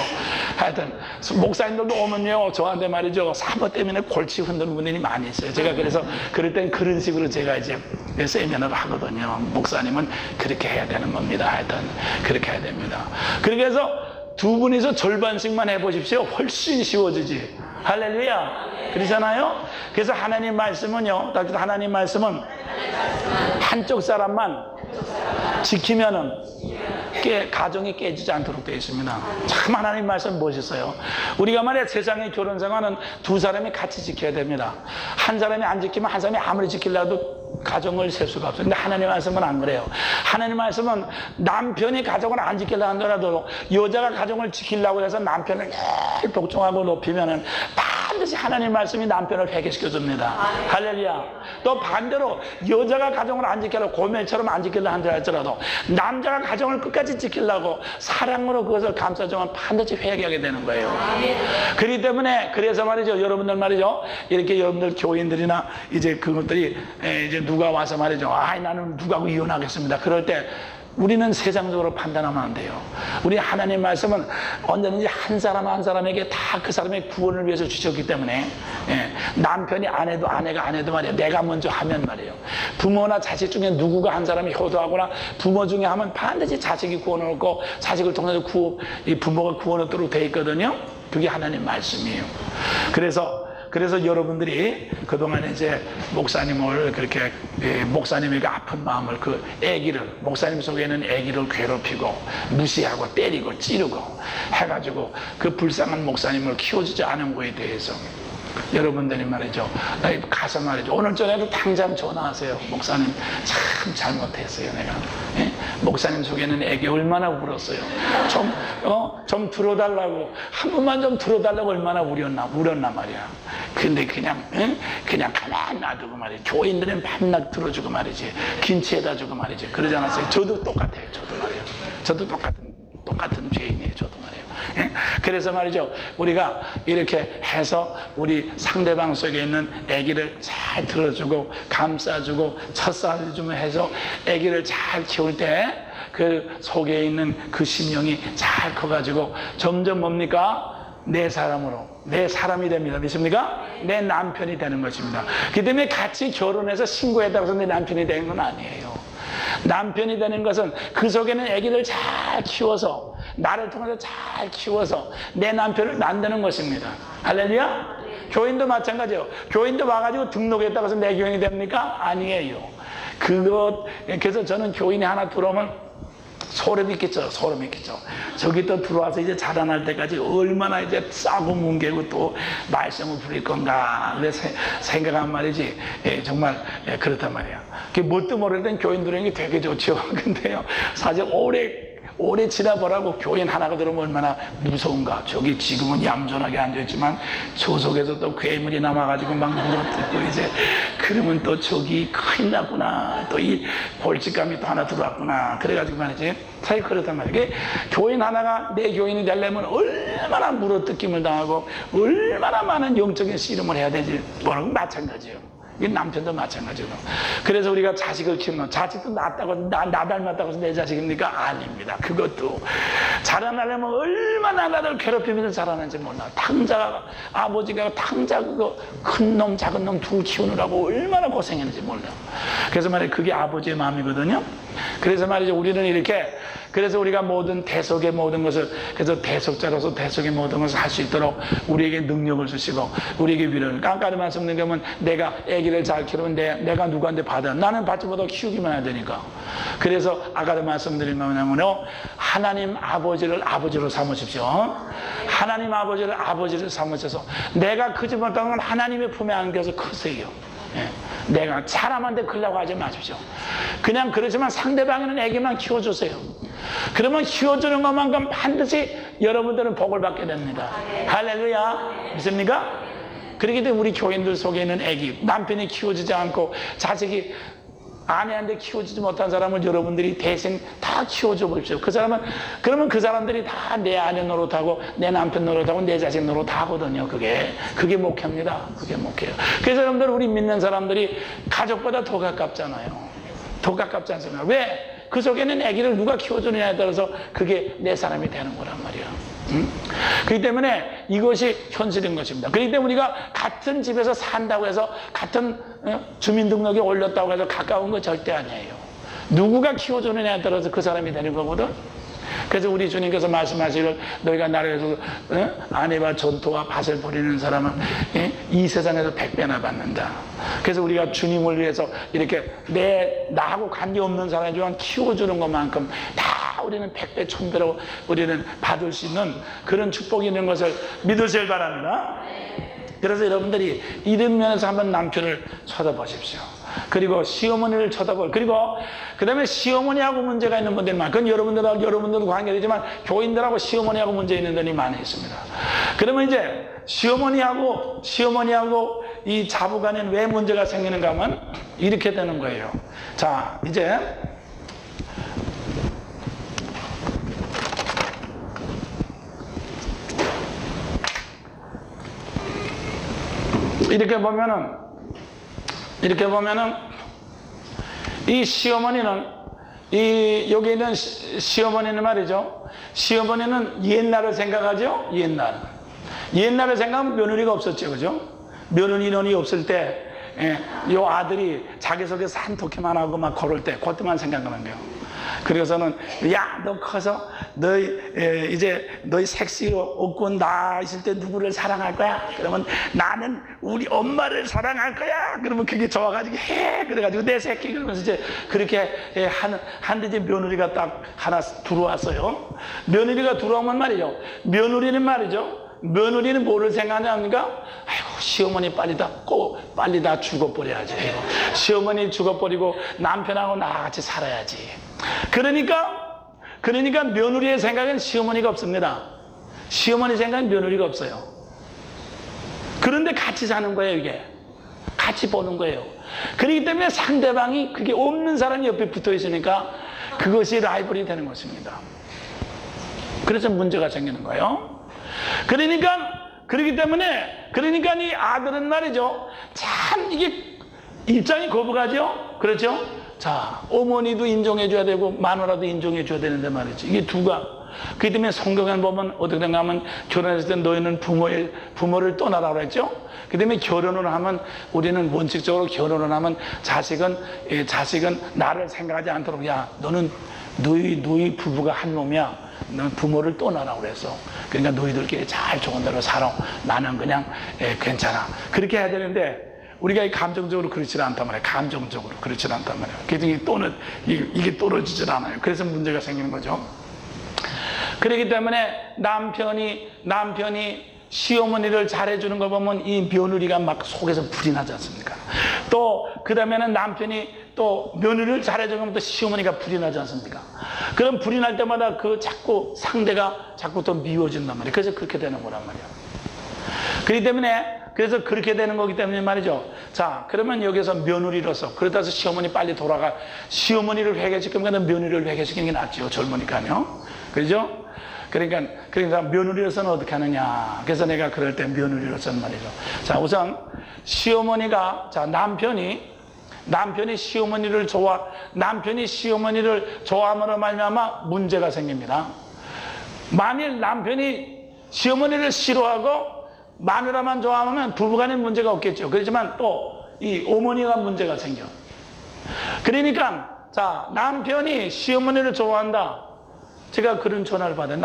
하여튼 목사님들도 오면요 저한테 말이죠 사모 때문에 골치 흔드는 분들이 많이 있어요. 제가 그래서 그럴 땐 그런 식으로 제가 이제 세미나를 하거든요. 목사님은 그렇게 해야 되는 겁니다. 하여튼 그렇게 해야 됩니다. 그렇게 해서 두 분이서 절반씩만 해보십시오. 훨씬 쉬워지지. 할렐루야. 그러잖아요. 그래서 하나님 말씀은요, 하나님 말씀은 한쪽 사람만 지키면은 가정이 깨지지 않도록 되어 있습니다. 참 하나님 말씀 멋있어요. 우리가 말이야 세상의 결혼 생활은 두 사람이 같이 지켜야 됩니다. 한 사람이 안 지키면 한 사람이 아무리 지키려도 가정을 셀 수가 없어요. 근데 하나님 말씀은 안 그래요. 하나님 말씀은 남편이 가정을 안 지키려 하더라도 여자가 가정을 지키려고 해서 남편을 늘 복종하고 높이면은 반드시 하나님 말씀이 남편을 회개시켜 줍니다. 할렐루야. 또 반대로 여자가 가정을 안 지키려고 고멜처럼 안 지키려 한다 할지라도 남자가 가정을 끝까지 지키려고 사랑으로 그것을 감싸주면 반드시 회개하게 되는 거예요. 그렇기 때문에 그래서 말이죠. 여러분들 말이죠. 이렇게 여러분들 교인들이나 이제 그것들이 이제 누가 와서 말이죠. 나는 누구하고 이혼하겠습니다. 그럴 때 우리는 세상적으로 판단하면 안 돼요. 우리 하나님 말씀은 언제든지 한 사람 한 사람에게 다 그 사람의 구원을 위해서 주셨기 때문에, 남편이 안 해도 아내가 안 해도 말이에요. 내가 먼저 하면 말이에요. 부모나 자식 중에 누구가 한 사람이 효도하거나 부모 중에 하면 반드시 자식이 구원을 얻고 자식을 통해서 이 부모가 구원을 얻도록 되어 있거든요. 그게 하나님 말씀이에요. 그래서 여러분들이 그동안 이제 목사님을 그렇게, 목사님에게 아픈 마음을, 그 애기를, 목사님 속에 있는 애기를 괴롭히고 무시하고 때리고 찌르고 해가지고 그 불쌍한 목사님을 키워주지 않은 거에 대해서 여러분들이 말이죠, 가서 말이죠, 오늘 저녁에도 당장 전화하세요. 목사님 참 잘못했어요 내가. 목사님 속에는 애기 얼마나 울었어요. 좀 들어달라고, 한 번만 좀 들어달라고 얼마나 울었나 말이야. 근데 그냥 가만히 놔두고 말이지. 교인들은 밤낮 들어주고 말이지, 김치에다 주고 말이지, 그러지 않았어요? 저도 똑같아요. 저도 말이에요. 저도 똑같은 죄인이에요. 저도 말이에요. 그래서 말이죠, 우리가 이렇게 해서 우리 상대방 속에 있는 아기를 잘 들어주고 감싸주고 첫사주면 해서 아기를 잘 키울 때 그 속에 있는 그 심령이 잘 커가지고 점점 뭡니까? 내 사람이 됩니다. 믿습니까? 내 남편이 되는 것입니다. 그 때문에 같이 결혼해서 신고했다고 해서 내 남편이 되는 건 아니에요. 남편이 되는 것은 그 속에는 아기를 잘 키워서, 나를 통해서 잘 키워서 내 남편을 만드는 것입니다. 할렐루야? 교인도 마찬가지예요. 교인도 와가지고 등록했다고 해서 내 교인이 됩니까? 아니에요. 그래서 저는 교인이 하나 들어오면 소름 있겠죠. 저기 또 들어와서 이제 자라날 때까지 얼마나 이제 싸고 뭉개고 또 말씀을 부릴 건가 생각한 말이지. 정말 그렇단 말이야. 뭣도 모르던 교인들에게 되게 좋죠. 근데요, 사실 오래 지나보라고 교인 하나가 들어오면 얼마나 무서운가. 저기 지금은 얌전하게 앉아있지만 저 속에서 또 괴물이 남아가지고 막 물어뜯고 이제, 그러면 또 저기 큰일 났구나. 또 이 벌칙감이 또 하나 들어왔구나. 그래가지고 말이지. 사실 그렇단 말이에요. 교인 하나가 내 교인이 되려면 얼마나 물어뜯김을 당하고 얼마나 많은 영적인 씨름을 해야 되지. 뭐라고 마찬가지예요. 이 남편도 마찬가지로. 그래서 우리가 자식을 키우는, 자식도 나 닮았다고 해서 내 자식입니까? 아닙니다. 그것도 자라나려면 얼마나 나를 괴롭히면서 자라는지 몰라. 아버지가 그거 큰 놈 작은 놈 둘 키우느라고 얼마나 고생했는지 몰라. 그래서 말이에요, 그게 아버지의 마음이거든요. 그래서 말이죠, 우리는 이렇게, 그래서 우리가 모든 대속의 모든 것을, 그래서 대속자로서 대속의 모든 것을 할 수 있도록 우리에게 능력을 주시고 우리에게 위로를, 깐깐히 말씀드리면 내가 아기를 잘 키우면 내가 누구한테 받아? 나는 받지 못하고 키우기만 해야 되니까. 그래서 아까도 말씀드린 뭐냐면요, 하나님 아버지를 아버지로 삼으십시오. 하나님 아버지를 아버지로 삼으셔서 내가 크지 못한 건 하나님의 품에 안겨서 크세요. 내가 사람한테 크려고 하지 마십시오. 그냥 그렇지만 상대방에는 애기만 키워주세요. 그러면 키워주는 것만큼 반드시 여러분들은 복을 받게 됩니다. 할렐루야. 믿습니까? 그렇기 때문에 우리 교인들 속에 있는 애기, 남편이 키워주지 않고 자식이 아내한테 키워주지 못한 사람을 여러분들이 대신 다 키워줘 보십시오. 그러면 그 사람들이 다 내 아내 노릇하고 내 남편 노릇하고 내 자식 노릇 다 하거든요. 그게 목회입니다. 그게 목회예요. 그래서 여러분들, 우리 믿는 사람들이 가족보다 더 가깝잖아요. 더 가깝지 않습니까? 왜? 그 속에는 아기를 누가 키워주느냐에 따라서 그게 내 사람이 되는 거란 말이야. 그렇기 때문에 이것이 현실인 것입니다. 그렇기 때문에 우리가 같은 집에서 산다고 해서 같은 주민등록에 올렸다고 해서 가까운 거 절대 아니에요. 누구가 키워주느냐에 따라서 그 사람이 되는 거거든. 그래서 우리 주님께서 말씀하시기를, 너희가 나를 위해서 아내와 전토와 밭을 벌이는 사람은 이 세상에서 100배나 받는다. 그래서 우리가 주님을 위해서 이렇게 나하고 관계없는 사람이지만 키워주는 것만큼 다 우리는 100배, 1000배로 우리는 받을 수 있는 그런 축복이 있는 것을 믿으실 바랍니다. 그래서 여러분들이 이런 면에서 한번 남편을 쳐다보십시오. 그리고 시어머니를 그리고 그 다음에 시어머니하고 문제가 있는 분들이 많아요. 그건 여러분들도 관계되지만 교인들하고 시어머니하고 문제 있는 분이 많이 있습니다. 그러면 이제 시어머니하고 이 자부간에 왜 문제가 생기는가 하면 이렇게 되는 거예요. 자, 이제 이렇게 보면은 이 시어머니는 여기는 시어머니는 말이죠. 시어머니는 옛날을 생각하죠. 옛날을 생각하면 며느리가 없었죠. 그죠? 며느리 인원이 없을 때, 요 아들이 자기 속에서 한토끼만 하고 막 걸을 때, 그때만 생각하는 거예요. 그래서는, 야, 너 커서, 이제 너희 섹시 없고 나 있을 때 누구를 사랑할 거야? 그러면 나는 우리 엄마를 사랑할 거야. 그러면 그게 좋아가지고 해. 그래가지고 내 새끼. 그러면서 이제 그렇게 한데 이제 며느리가 딱 하나 들어왔어요. 며느리가 들어오면 말이죠. 며느리는 뭐를 생각하냐니까? 아이고, 시어머니 빨리 다 죽어버려야지. 시어머니 죽어버리고 남편하고 나같이 살아야지. 그러니까 며느리의 생각엔 시어머니가 없습니다. 시어머니 생각엔 며느리가 없어요. 그런데 같이 사는 거예요, 이게. 같이 보는 거예요. 그렇기 때문에 상대방이 그게 없는 사람이 옆에 붙어 있으니까 그것이 라이벌이 되는 것입니다. 그래서 문제가 생기는 거예요. 그러기 때문에 이 아들은 말이죠. 참 이게 입장이 거부가죠. 그렇죠? 자, 어머니도 인정해줘야 되고 마누라도 인정해줘야 되는데 말이죠. 이게 그렇기 때문에 성경에 보면 어떻게 된가 하면 결혼했을 때 너희는 부모를 떠나라고 했죠. 그 때문에 결혼을 하면 우리는 원칙적으로 결혼을 하면 자식은 나를 생각하지 않도록 야, 너는 너희 부부가 한 놈이야. 너는 부모를 떠나라고 그랬어. 그러니까 너희들끼리 잘 좋은 대로 살아. 나는 그냥 괜찮아. 그렇게 해야 되는데 우리가 감정적으로 그렇지 않단 말이에요. 감정적으로 그렇지 않단 말이에요. 그래서 이게 떨어지질 않아요. 그래서 문제가 생기는 거죠. 그렇기 때문에 남편이 시어머니를 잘해주는 거 보면 이 며느리가 막 속에서 불이 나지 않습니까? 또 그 다음에는 남편이 또 며느리를 잘해주면 또 시어머니가 불이 나지 않습니까? 그럼 불이 날 때마다 자꾸 상대가 자꾸 또 미워진단 말이에요. 그래서 그렇게 되는 거란 말이에요. 그렇기 때문에 그래서 그렇게 되는 거기 때문에 말이죠. 자, 그러면 여기서 며느리로서 그러다 해서 시어머니 빨리 돌아가 시어머니를 회개시키면 며느리를 회개시키는 게 낫죠. 젊으니까요. 그죠? 그러니까 며느리로서는 어떻게 하느냐. 그래서 내가 그럴 때 며느리로서는 말이죠. 자, 우선 시어머니가 남편이 시어머니를 좋아함으로 말미암아 문제가 생깁니다. 만일 남편이 시어머니를 싫어하고 마누라만 좋아하면 부부간에 문제가 없겠죠. 그렇지만 또 이 어머니가 문제가 생겨. 그러니까 자, 남편이 시어머니를 좋아한다. 제가 그런 전화를 받아요.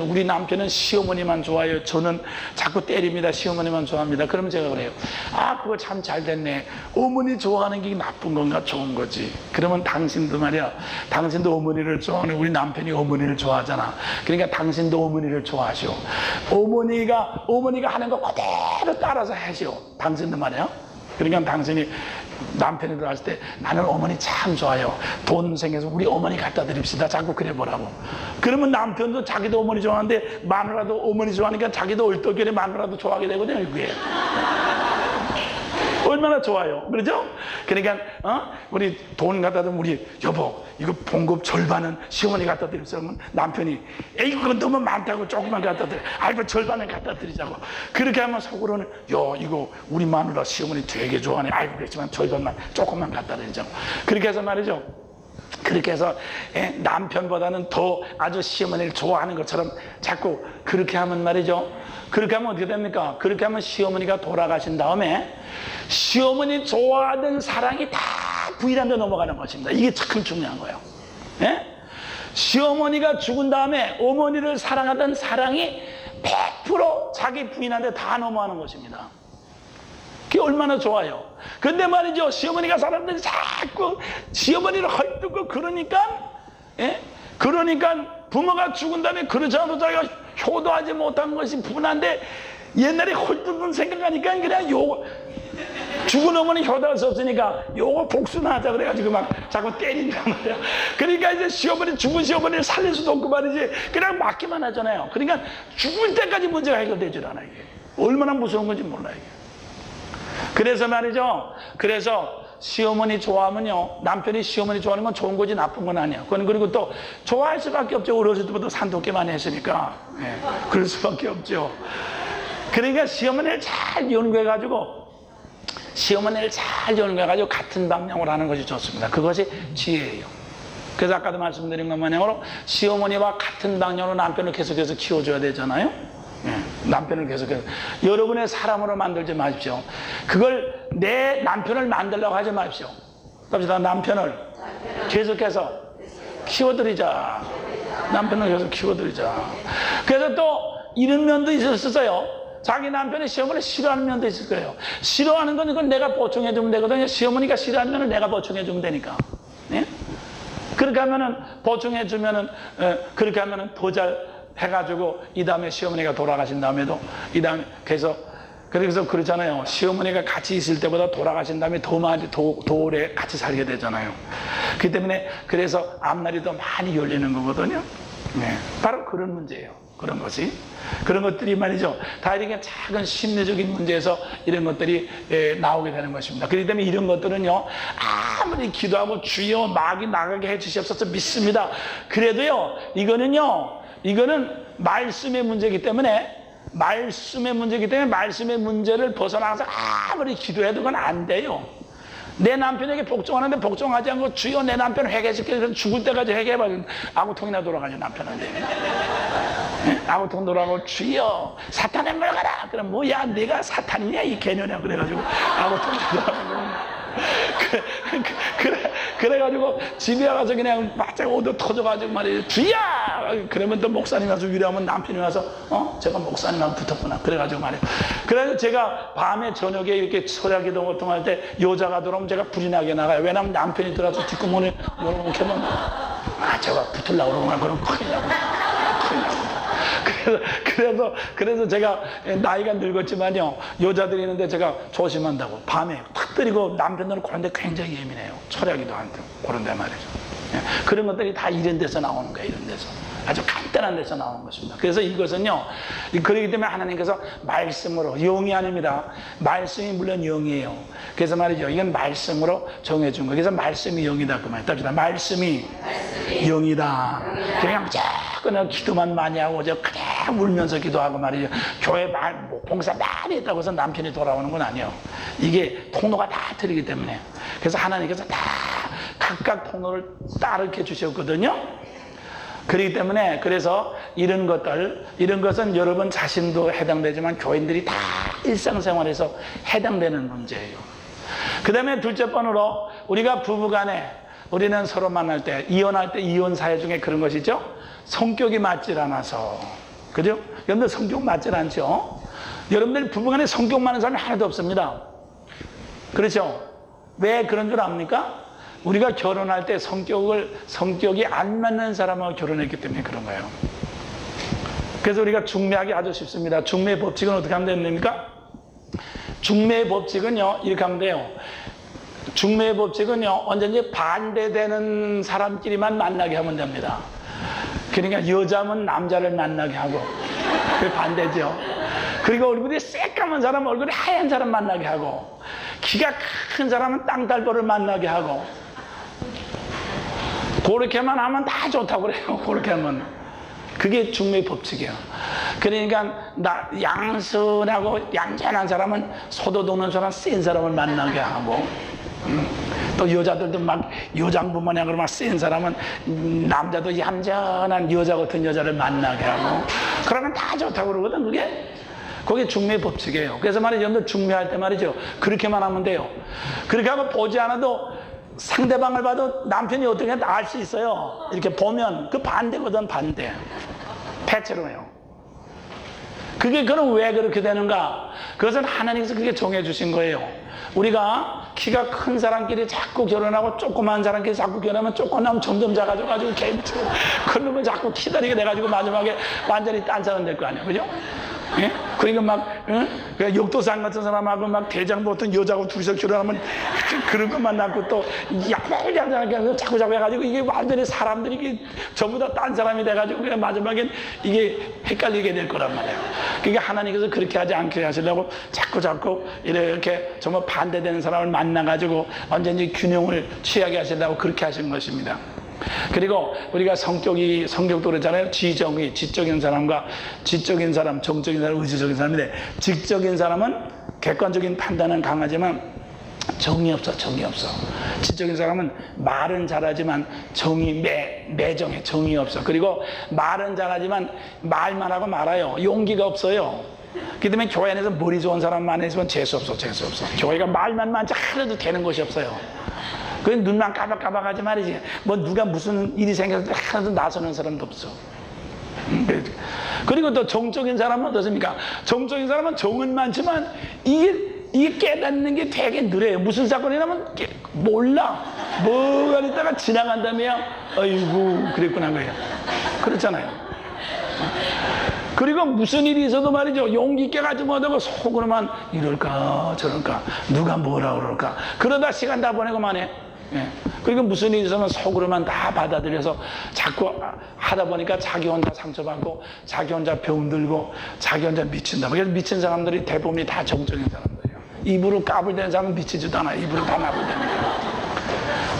우리 남편은 시어머니만 좋아해요. 저는 자꾸 때립니다. 시어머니만 좋아합니다. 그러면 제가 그래요. 아, 그거 참 잘 됐네. 어머니 좋아하는 게 나쁜 건가 좋은 거지. 그러면 당신도 어머니를 좋아하는 우리 남편이 어머니를 좋아하잖아. 그러니까 당신도 어머니를 좋아하시오. 어머니가 하는 거 그대로 따라서 하시오. 당신도 말이야. 그러니까 당신이 남편이 들어왔을 때 나는 어머니 참 좋아요. 돈 생겨서 우리 어머니 갖다 드립시다. 자꾸 그래 보라고. 그러면 남편도 자기도 어머니 좋아하는데 마누라도 어머니 좋아하니까 자기도 얼떨결에 마누라도 좋아하게 되거든요. 이게 얼마나 좋아요. 그렇죠? 그러니까 우리 돈 갖다 드리면 우리 여보 이거 봉급 절반은 시어머니 갖다 드립시다. 그러면 남편이 에이 그건 너무 많다고 조금만 갖다 드려. 아이고 절반을 갖다 드리자고. 그렇게 하면 속으로는 이거 우리 마누라 시어머니 되게 좋아하네. 아이고 그렇지만 절반만 조금만 갖다 드리자고. 그렇게 해서 말이죠. 그렇게 해서 남편보다는 더 아주 시어머니를 좋아하는 것처럼 자꾸 그렇게 하면 말이죠. 그렇게 하면 어떻게 됩니까? 그렇게 하면 시어머니가 돌아가신 다음에 시어머니 좋아하던 사랑이 다 부인한테 넘어가는 것입니다. 이게 참 중요한 거예요. 시어머니가 죽은 다음에 어머니를 사랑하던 사랑이 100% 자기 부인한테 다 넘어가는 것입니다. 그게 얼마나 좋아요. 근데 말이죠. 시어머니가 사람들이 자꾸 시어머니를 헐뜯고 그러니까 부모가 죽은 다음에 그렇지 않아도 자기가 효도하지 못한 것이 분한데 옛날에 헐뜯는 생각하니까 그냥 죽은 어머니 효도할 수 없으니까 요거 복수나 하자 그래가지고 막 자꾸 때린단 말이야. 그러니까 이제 죽은 시어머니를 살릴 수도 없고 말이지 그냥 맞기만 하잖아요. 그러니까 죽을 때까지 문제가 해결되질 않아 이게. 얼마나 무서운 건지 몰라 이게. 그래서 말이죠. 그래서 시어머니 좋아하면요. 남편이 시어머니 좋아하는 건 좋은 거지 나쁜 건 아니야. 그리고 또 좋아할 수밖에 없죠. 어렸을 때부터 산독게 많이 했으니까. 그럴 수밖에 없죠. 그러니까 시어머니를 잘 연구해가지고 같은 방향으로 하는 것이 좋습니다. 그것이 지혜예요. 그래서 아까도 말씀드린 것 마냥으로 시어머니와 같은 방향으로 남편을 계속해서 키워줘야 되잖아요. 남편을 계속해서. 여러분의 사람으로 만들지 마십시오. 그걸 내 남편을 만들려고 하지 마십시오. 갑시다. 남편을 계속해서 키워드리자. 남편을 계속 키워드리자. 그래서 또 이런 면도 있었어요. 자기 남편의 시어머니를 싫어하는 면도 있을 거예요. 싫어하는 건 이건 내가 보충해주면 되거든요. 시어머니가 싫어하는 면을 내가 보충해주면 되니까. 예? 그렇게 하면은, 보충해주면은, 그렇게 하면은 더 잘 해가지고, 이 다음에 시어머니가 돌아가신 다음에도, 이 다음에, 그래서 그렇잖아요. 시어머니가 같이 있을 때보다 돌아가신 다음에 더 오래 같이 살게 되잖아요. 그렇기 때문에, 그래서 앞날이 더 많이 열리는 거거든요. 네. 바로 그런 문제예요. 그런 것이. 그런 것들이 말이죠. 다 이렇게 작은 심리적인 문제에서 이런 것들이 나오게 되는 것입니다. 그렇기 때문에 이런 것들은요, 아무리 기도하고 주여 마귀 나가게 해주시옵소서 믿습니다. 그래도요, 이거는 말씀의 문제이기 때문에, 말씀의 문제를 벗어나서 아무리 기도해도 그건 안 돼요. 내 남편에게 복종하는데 복종하지 않고 주여 내 남편 회개시켜 죽을 때까지 회개해봐. 아구통이나 돌아가죠, 남편한테. 아구통 돌아가고 주여 사탄에 물어가라. 그럼 뭐야 내가 사탄이냐 이 개년이야. 그래가지고 아구통 돌아가고 그래가지고 집에 가서 그냥 바짝 오도 터져가지고 말이에요. 주여! 그러면 또 목사님 와서 위로하면 남편이 와서 제가 목사님하고 붙었구나. 그래가지고 말이에요. 그래서 제가 밤에 저녁에 이렇게 소리하기도 고통할 때 여자가 들어오면 제가 불이 나게 나가요. 왜냐면 남편이 들어와서 뒷구멍을 열어놓게 하면 제가 붙으려고 그러면 그럼 큰일 나고. 그래서 제가 나이가 늙었지만요, 여자들이 있는데 제가 조심한다고 밤에 탁 때리고 남편들은 그런데 굉장히 예민해요. 철야기도 한다. 그런데 말이죠. 그런 것들이 다 이런 데서 나오는 거예요. 이런 데서. 아주 간단한 데서 나오는 것입니다. 그래서 이것은요, 그렇기 때문에 하나님께서 말씀으로, 영이 아닙니다. 말씀이 물론 영이에요. 그래서 말이죠, 이건 말씀으로 정해준 거예요. 그래서 말씀이 영이다. 그 말이에요. 답시다. 말씀이 영이다. 그냥 기도만 많이 하고 그냥 울면서 기도하고 말이죠. 교회 봉사 많이 했다고 해서 남편이 돌아오는 건 아니에요. 이게 통로가 다 틀리기 때문에. 그래서 하나님께서 다 각각 통로를 따르게 주셨거든요. 그렇기 때문에 그래서 이런 것은 여러분 자신도 해당되지만 교인들이 다 일상생활에서 해당되는 문제예요. 그 다음에 둘째 번으로 우리가 부부간에 우리는 서로 만날 때, 이혼할 때 이혼 사회 중에 그런 것이죠. 성격이 맞질 않아서. 그죠? 여러분들 성격 맞질 않죠? 여러분들 부부간에 성격 많은 사람이 하나도 없습니다. 그렇죠? 왜 그런 줄 압니까? 우리가 결혼할 때 성격이 안 맞는 사람하고 결혼했기 때문에 그런 거예요. 그래서 우리가 중매하기 아주 쉽습니다. 중매 법칙은 어떻게 하면 됩니까? 중매 법칙은요, 이렇게 하면 돼요. 중매 법칙은요, 언제든지 반대되는 사람끼리만 만나게 하면 됩니다. 그러니까 여자면 남자를 만나게 하고, 그게 반대죠. 그리고 얼굴이 새까만 사람, 얼굴이 하얀 사람 만나게 하고, 키가 큰 사람은 땅딸보를 만나게 하고, 그렇게만 하면 다 좋다고 그래요. 그렇게 하면. 그게 중매 법칙이에요. 그러니까 양선하고 얌전한 사람은 소도 도는 사람, 센 사람을 만나게 하고, 또 여자들도 막 여장부모냐 그러면 센 사람은 남자도 얌전한 여자 같은 여자를 만나게 하고, 그러면 다 좋다고 그러거든. 그게 중매 법칙이에요. 그래서 말이죠, 여러분들 중매할 때 말이죠, 그렇게만 하면 돼요. 그렇게 하면 보지 않아도 상대방을 봐도 남편이 어떻게 알 수 있어요. 이렇게 보면 그 반대거든. 반대. 패처로요. 그럼 왜 그렇게 되는가? 그것은 하나님께서 그렇게 정해주신 거예요. 우리가 키가 큰 사람끼리 자꾸 결혼하고 조그만 사람끼리 자꾸 결혼하면 조그만 점점 작아져가지고 개미치고 그러면 자꾸 키다리게 돼가지고 마지막에 완전히 딴 사람 될 거 아니에요. 그죠? 예? 그러니까 막, 역도상 같은 사람하고 막 대장부 같은 여자하고 둘이서 결혼하면 그런 것만 낳고 또 야들야들하게 자꾸 해가지고 이게 완전히 사람들이 이게 전부 다 딴 사람이 돼가지고 그냥 마지막엔 이게 헷갈리게 될 거란 말이에요. 그러니까 하나님께서 그렇게 하지 않게 하시려고 자꾸 이렇게 정말 반대되는 사람을 만나가지고 언제든지 균형을 취하게 하시려고 그렇게 하신 것입니다. 그리고 우리가 성격도 그렇잖아요. 지적인 사람과 지적인 사람, 정적인 사람, 의지적인 사람인데, 지적인 사람은 객관적인 판단은 강하지만 정이 없어, 정이 없어. 지적인 사람은 말은 잘하지만 정이 매정해, 정이 없어. 그리고 말은 잘하지만 말만 하고 말아요. 용기가 없어요. 그 때문에 교회 안에서 머리 좋은 사람만 있으면 재수 없어, 재수 없어. 교회가 말만 많지 하나도 되는 것이 없어요. 그 눈만 까박까박하지 말이지. 뭐 누가 무슨 일이 생겼을 때 하나도 나서는 사람도 없어. 그리고 또 정적인 사람은 어떻습니까? 정적인 사람은 정은 많지만 이게 깨닫는 게 되게 느려요. 무슨 사건이 나면 몰라. 뭐가 있다가 지나간다며 아이고 그랬구나 그래요. 그렇잖아요. 그리고 무슨 일이 있어도 말이죠. 용기 있게 가지 못하고 속으로만 이럴까 저럴까 누가 뭐라 그럴까 그러다 시간 다 보내고 만해. 예. 그리고 무슨 일이 있으면 속으로만 다 받아들여서 자꾸 하다 보니까 자기 혼자 상처받고 자기 혼자 병들고 자기 혼자 미친다. 그래서 미친 사람들이 대부분이 다 정적인 사람들이에요. 입으로 까불대는 사람은 미치지도 않아. 입으로 다 나불대니까.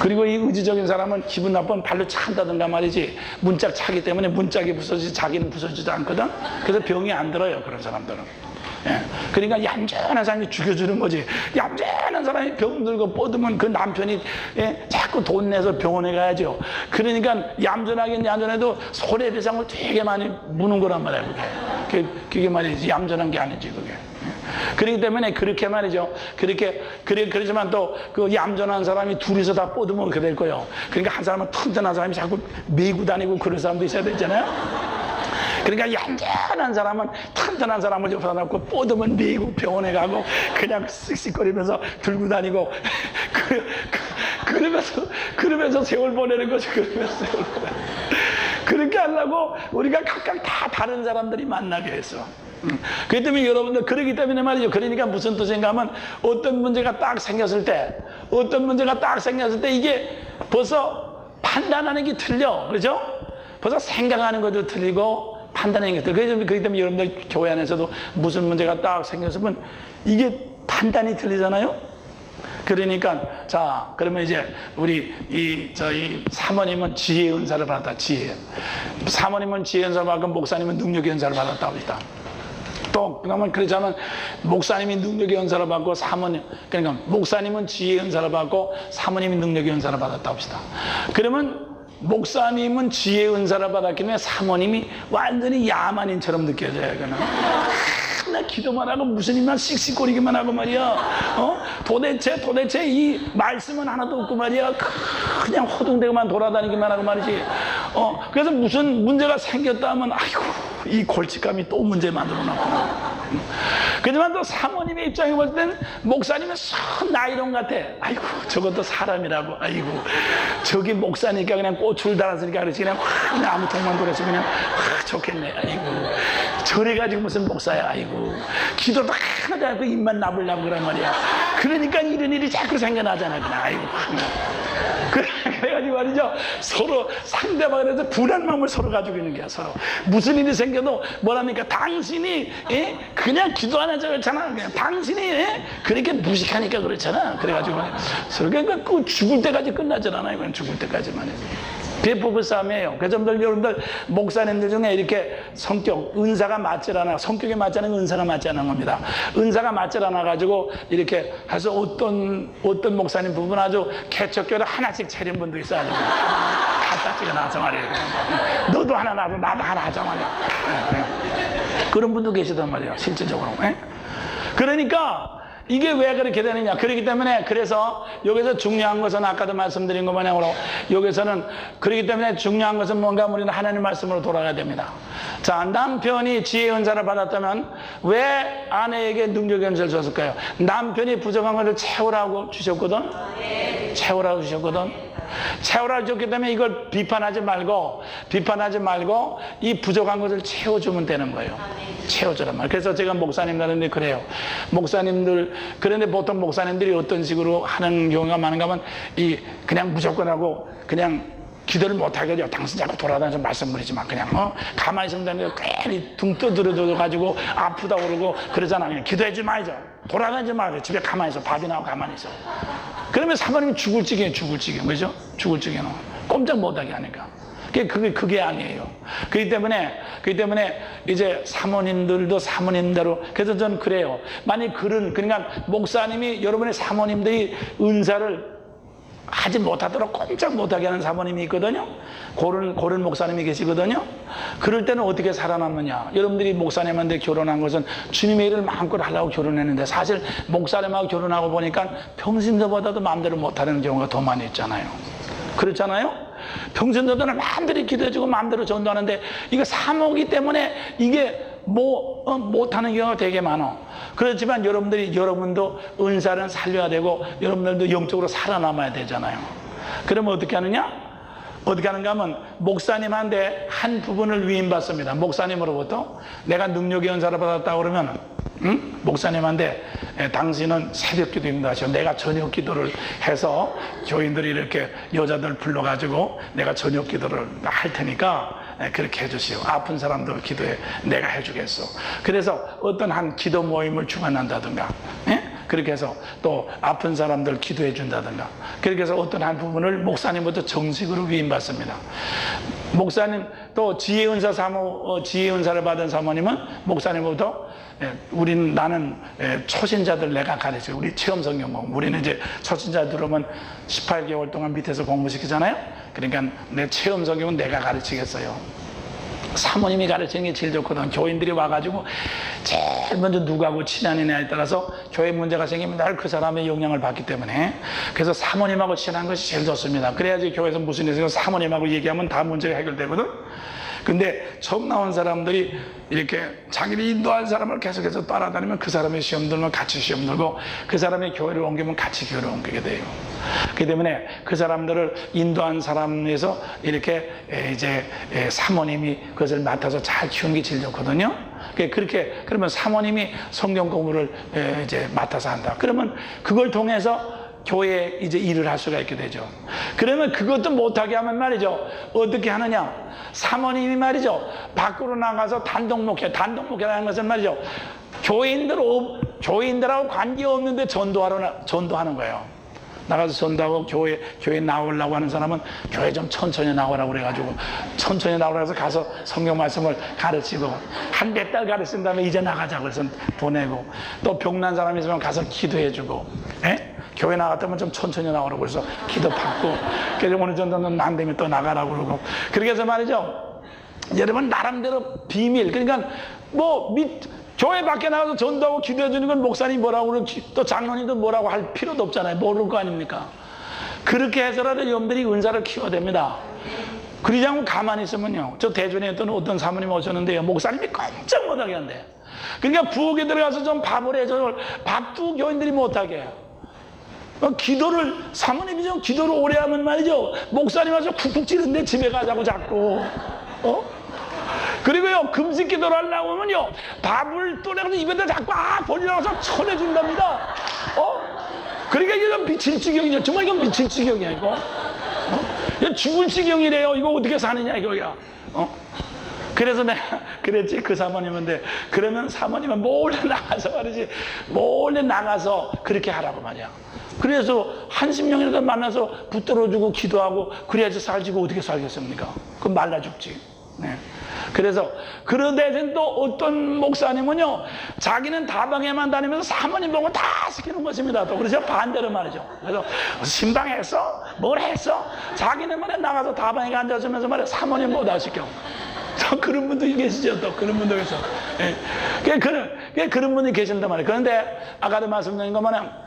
그리고 이 의지적인 사람은 기분 나쁘면 발로 찬다든가 말이지 문짝 차기 때문에 문짝이 부서지지 자기는 부서지지 않거든. 그래서 병이 안 들어요. 그런 사람들은. 예. 그러니까 얌전한 사람이 죽여주는 거지. 얌전한 사람이 병들고 뻗으면 그 남편이 자꾸 돈 내서 병원에 가야죠. 그러니까 얌전하긴 얌전해도 손해배상을 되게 많이 무는 거란 말이야. 그게 말이지 얌전한 게 아니지 그게. 그렇기 때문에 그렇게 말이죠. 그러지만 또 그 얌전한 사람이 둘이서 다 뻗으면 그렇게 될 거예요. 그러니까 한 사람은 튼튼한 사람이 자꾸 메고 다니고 그런 사람도 있어야 되잖아요. 그러니까 얌전한 사람은 튼튼한 사람을 옆에 놔놓고 뻗으면 메고 병원에 가고 그냥 씩씩거리면서 들고 다니고 그러면서 세월 보내는 거죠. 그러면서 세월 보내는 그렇게 하려고 우리가 각각 다 다른 사람들이 만나게 했어. 그렇기 때문에 여러분들 그러기 때문에 말이죠. 그러니까 무슨 뜻인가 하면 어떤 문제가 딱 생겼을 때 이게 벌써 판단하는 게 틀려. 그렇죠? 벌써 생각하는 것도 틀리고 판단하는 게 틀려. 그렇기 때문에 여러분들 교회 안에서도 무슨 문제가 딱 생겼으면 이게 판단이 틀리잖아요. 그러니까 자 그러면 이제 우리 저희 사모님은 지혜 은사를 받았다. 지혜. 사모님은 지혜 은사를 받고 목사님은 능력의 은사를 받았다. 합니다. 또 그러면 그렇자면 목사님이 능력의 은사를 받고 사모님 그러니까 목사님은 지혜의 은사를 받고 사모님이 능력의 은사를 받았다 합시다. 그러면 목사님은 지혜의 은사를 받았기 때문에 사모님이 완전히 야만인처럼 느껴져요. 이거는 나 기도만 하고 무슨 일만 씩씩거리기만 하고 말이야. 도대체 이 말씀은 하나도 없고 말이야. 그냥 허둥대고만 돌아다니기만 하고 말이지. 그래서 무슨 문제가 생겼다 하면 아이고 이 골칫감이 또 문제 만들어 놨구나. 그렇지만 또 사모님의 입장에 볼 땐 목사님은 선 나이론 같아. 아이고 저것도 사람이라고. 아이고 저기 목사니까 그냥 꽃을 달았으니까 그렇지 그냥 확 나무통만 돌아서 그냥 확 좋겠네. 아이고 저래가지고 무슨 목사야. 아이고 기도도 하나도 않고 입만 나불나불 그란 말이야. 그러니까 이런 일이 자꾸 생겨나잖아. 그냥 아이고 그래가지고 말이죠. 서로 상대방에 대해서 불안감을 서로 가지고 있는 거야. 서로 무슨 일이 생겨도 뭐랍니까? 당신이 그냥 기도 안 해서 그렇잖아. 그냥 당신이 그렇게 무식하니까 그렇잖아. 그래가지고 서로 그러니까 그 죽을 때까지 끝나질 않아요. 그냥 죽을 때까지만 해도. 그게 부부싸움이에요. 그래서 여러분들 목사님들 중에 이렇게 성격, 은사가 맞질 않아. 성격에 맞지 않은 은사가 맞지 않은 겁니다. 은사가 맞질 않아 가지고 이렇게 해서 어떤 목사님 부부는 아주 개척교를 하나씩 차린 분도 있어요. 갖다 찍어 놔서 말이에요. 너도 하나 놔도 나도 하나 하자 말이야. 그런 분도 계시단 말이에요. 실제적으로. 그러니까 이게 왜 그렇게 되느냐. 그렇기 때문에 그래서 여기서 중요한 것은 아까도 말씀드린 것 마냥으로 여기서는 그렇기 때문에 중요한 것은 뭔가 우리는 하나님 말씀으로 돌아가야 됩니다. 자, 남편이 지혜의 은사를 받았다면 왜 아내에게 능력의 은사를 줬을까요? 남편이 부족한 것을 채우라고 주셨거든. 채우라고 주셨거든. 채우라고 줬기 때문에 이걸 비판하지 말고 이 부족한 것을 채워주면 되는 거예요. 채워주란 말. 그래서 제가 목사님들한테 그래요. 목사님들 그런데 보통 목사님들이 어떤 식으로 하는 경우가 많은가 하면 그냥 무조건 하고 그냥 기도를 못하게 당신 자꾸 돌아다니면서 말씀드리지 마. 그냥 가만히 있으면 되는데 괜히 등 떠들어 가지고 아프다고 그러고 그러잖아. 그냥 기도하지 말죠. 돌아다니지 말죠. 집에 가만히 있어. 밥이나 하고 가만히 있어. 그러면 사모님이 죽을 지경이에요. 그죠? 죽을 지경은 꼼짝 못하게 하니까. 그게 아니에요. 그렇기 때문에 이제 사모님들도 사모님대로, 그래서 저는 그래요. 만약 그러니까 목사님이 여러분의 사모님들이 은사를 하지 못하도록 꼼짝 못하게 하는 사모님이 있거든요. 고른 목사님이 계시거든요. 그럴 때는 어떻게 살아남느냐. 여러분들이 목사님한테 결혼한 것은 주님의 일을 마음껏 하려고 결혼했는데, 사실 목사님하고 결혼하고 보니까 평신도보다도 마음대로 못하는 경우가 더 많이 있잖아요. 그렇잖아요. 평신도들은 마음대로 기도해주고 마음대로 전도하는데, 이거 사모기 때문에 이게 못하는 경우가 되게 많아. 그렇지만 여러분도 은사는 살려야 되고, 여러분들도 영적으로 살아남아야 되잖아요. 그러면 어떻게 하느냐? 어떻게 하는가 하면, 목사님한테 한 부분을 위임받습니다. 목사님으로부터 내가 능력의 은사를 받았다 그러면, 목사님한테 당신은 새벽 기도 인도하시오. 내가 저녁 기도를 해서 교인들이 이렇게 여자들 불러가지고 내가 저녁 기도를 할 테니까 그렇게 해주시오. 아픈 사람들 기도해 내가 해주겠어. 그래서 어떤 한 기도 모임을 주관한다든가, 그렇게 해서 또 아픈 사람들 기도해 준다든가, 그렇게 해서 어떤 한 부분을 목사님부터 정식으로 위임받습니다. 목사님 또 지혜 은사를 받은 사모님은 목사님부터 나는 초신자들 내가 가르쳐. 우리 체험 성경 공부. 우리는 이제 초신자 들어오면 18개월 동안 밑에서 공부시키잖아요. 그러니까 내 체험 성경은 내가 가르치겠어요. 사모님이 가르치는 게 제일 좋거든. 교인들이 와가지고 제일 먼저 누구하고 친하느냐에 따라서 교회 문제가 생기면 늘 그 사람의 영향을 받기 때문에, 그래서 사모님하고 친한 것이 제일 좋습니다. 그래야지 교회에서 무슨 일이 있으면 사모님하고 얘기하면 다 문제가 해결되거든. 근데 처음 나온 사람들이 이렇게 자기를 인도한 사람을 계속해서 따라다니면 그 사람의 시험 들면 같이 시험 들고, 그 사람의 교회를 옮기면 같이 교회를 옮기게 돼요. 그렇기 때문에 그 사람들을 인도한 사람에서 이렇게 이제 사모님이 그것을 맡아서 잘 키우는 게 제일 좋거든요. 그러면 사모님이 성경 공부를 이제 맡아서 한다. 그러면 그걸 통해서 교회에 이제 일을 할 수가 있게 되죠. 그러면 그것도 못하게 하면 말이죠, 어떻게 하느냐? 사모님이 말이죠, 밖으로 나가서 단독 목회라는 것은 말이죠, 교인들하고 관계없는데 전도하는 거예요. 나가서 전도하고 교회 나오려고 하는 사람은 교회 좀 천천히 나오라고 그래가지고 천천히 나오라고 해서 가서 성경 말씀을 가르치고, 한 몇 달 가르친 다음에 이제 나가자고 해서 보내고, 또 병난 사람이 있으면 가서 기도해주고, 교회 나갔다면 좀 천천히 나오라고 해서 기도 받고, 그래서 오늘 전도는 안 되면 또 나가라고 그러고, 그렇게 해서 말이죠, 여러분 나름대로 비밀, 그러니까 교회 밖에 나가서 전도하고 기도해 주는 건 목사님이 뭐라고 그러고 또 장로님도 뭐라고 할 필요도 없잖아요. 모를 거 아닙니까? 그렇게 해서라도 여러분들이 은사를 키워야 됩니다. 그러지 않고 가만히 있으면요, 저 대전에 있던 어떤 사모님 오셨는데요, 목사님이 꼼짝 못하게 한대. 그러니까 부엌에 들어가서 좀 밥을 해줘. 밥도 교인들이 못하게 해요. 사모님이 좀 기도를 오래 하면 말이죠, 목사님 와서 쿡쿡 찌른데 집에 가자고 자꾸. 그리고요, 금식 기도를 하려고 하면요, 밥을 또내서 입에다 자꾸 벌려서 쳐내준답니다. 그러니까 이게 좀 미칠 지경이죠. 정말 이건 미칠 지경이야, 이거. 이거 죽을 지경이래요. 이거 어떻게 사느냐, 이거야. 그래서 내가 그랬지, 그 사모님한테. 그러면 사모님은 몰래 나가서 말이지, 몰래 나가서 그렇게 하라고 말이야. 그래서 한심령이라도 만나서 붙들어주고 기도하고 그래야지 살지, 어떻게 살겠습니까? 그럼 말라 죽지. 그래서 그런 대신 또 어떤 목사님은요, 자기는 다방에만 다니면서 사모님 보고 다 시키는 것입니다. 또 그래서 반대로 말이죠. 그래서 신방했어? 뭘 했어? 자기는 말에 나가서 다방에 앉아주면서 말이야, 사모님 뭐 다 시켜. 또 그런 분도 계시죠. 또 그런 분도 계셔. 그런 분이 계신단 말이에요. 그런데 아까도 말씀드린 것만은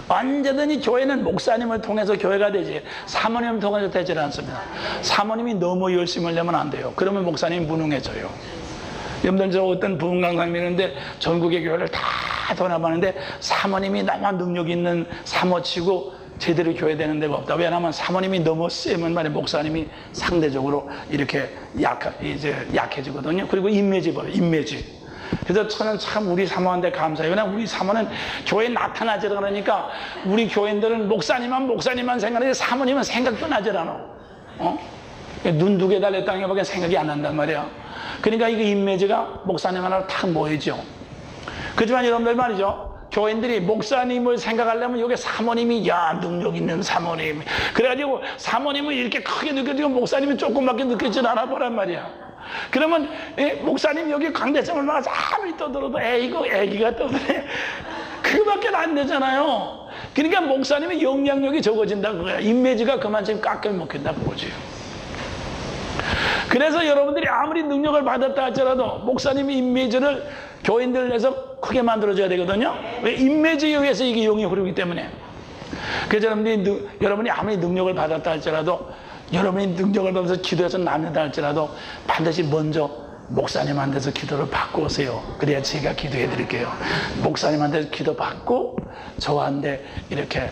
언제든지 교회는 목사님을 통해서 교회가 되지, 사모님을 통해서 되지 않습니다. 사모님이 너무 열심히 하려면 안 돼요. 그러면 목사님이 무능해져요. 여러분들, 저 어떤 부흥 강사님이 있는데 전국의 교회를 다 돌아봤는데 사모님이 나만 능력 있는 사모치고 제대로 교회 되는 데가 없다. 왜냐하면 사모님이 너무 세면 말이야, 목사님이 상대적으로 이렇게 약해지거든요. 그리고 인매지. 그래서 저는 참 우리 사모한테 감사해요. 왜냐하면 우리 사모는 교회에 나타나지 그러니까 우리 교인들은 목사님만 생각하는데 사모님은 생각도 나질 않아. 눈 두 개 달렸 땅에 밖에 생각이 안 난단 말이야. 그러니까 이거 인매지가 목사님 하나로 탁 모이죠. 그렇지만 여러분들 말이죠, 교인들이 목사님을 생각하려면 여기 사모님이 야 능력 있는 사모님 그래가지고 사모님은 이렇게 크게 느껴지고 목사님이 조그맣게 느껴지진 않아 보란 말이야. 그러면 목사님 여기 강대상을 나가서 아무리 떠들어도 애기가 떠드네 그거밖에 안 되잖아요. 그러니까 목사님의 영향력이 적어진다는 거야. 이미지가 그만큼 깎여 먹힌다는 거죠. 그래서 여러분들이 아무리 능력을 받았다 할지라도 목사님의 이미지를 교인들 내서 크게 만들어줘야 되거든요. 왜? 이미지에 의해서 이게 영이 흐르기 때문에. 그래서 여러분이 아무리 능력을 받았다 할지라도 여러분이 능력을 받아서 기도해서 납니다 할지라도 반드시 먼저 목사님한테서 기도를 받고 오세요. 그래야 제가 기도해 드릴게요. 목사님한테서 기도 받고 저한테 이렇게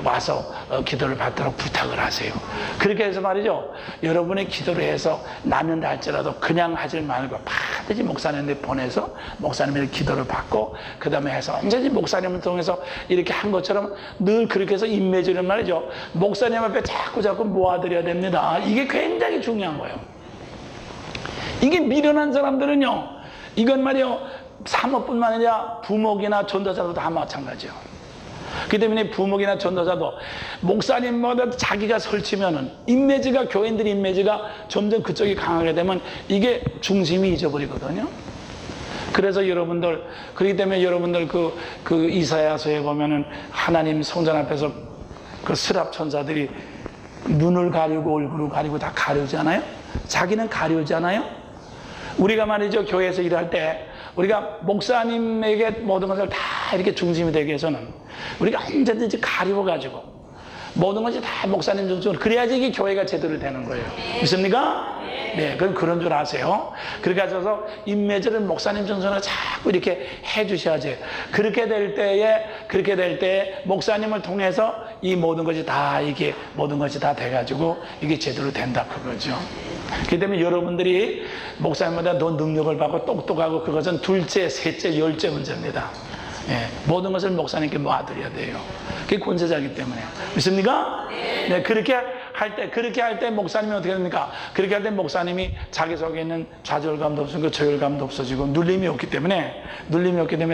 와서 기도를 받도록 부탁을 하세요. 그렇게 해서 말이죠. 여러분의 기도를 해서 낫는다 할지라도 그냥 하지 말고 반드시 목사님한테 보내서 목사님의 기도를 받고 그 다음에 해서 언제든지 목사님을 통해서 이렇게 한 것처럼 늘 그렇게 해서 인내주는 말이죠. 목사님 앞에 자꾸 모아드려야 됩니다. 이게 굉장히 중요한 거예요. 이게 미련한 사람들은요, 이건 말이요, 사모뿐만 아니라 부목이나 전도자도 다 마찬가지예요. 그렇기 때문에 부목이나 전도자도 목사님마다 자기가 설치면은 인매지가, 교인들 인매지가 점점 그쪽이 강하게 되면 이게 중심이 잊어버리거든요. 그래서 여러분들, 그렇기 때문에 여러분들 그 이사야서에 보면은 하나님 성전 앞에서 그 스랍 천사들이 눈을 가리고 얼굴을 가리고 다 가려잖아요. 자기는 가려잖아요. 우리가 말이죠, 교회에서 일할 때 우리가 목사님에게 모든 것을 다 이렇게 중심이 되기 위해서는 우리가 언제든지 가리워가지고 모든 것이 다 목사님 중심으로 그래야지 이게 교회가 제대로 되는 거예요. 믿습니까? 네, 그럼 그런 줄 아세요. 그렇게 하셔서 인매질을 목사님 중심으로 자꾸 이렇게 해주셔야지. 그렇게 될 때에 목사님을 통해서 이 모든 것이 다 이게 모든 것이 다 돼가지고 이게 제대로 된다 그거죠. 그렇기 때문에 여러분들이 목사님보다 더 능력을 받고 똑똑하고 그것은 둘째, 셋째, 열째 문제입니다. 예, 모든 것을 목사님께 모아드려야 돼요. 그게 권세자이기 때문에. 믿습니까? 네, 그렇게 할 때 목사님이 어떻게 됩니까? 그렇게 할 때 목사님이 자기 속에 있는 좌절감도 없어지고 저열감도 없어지고 눌림이 없기 때문에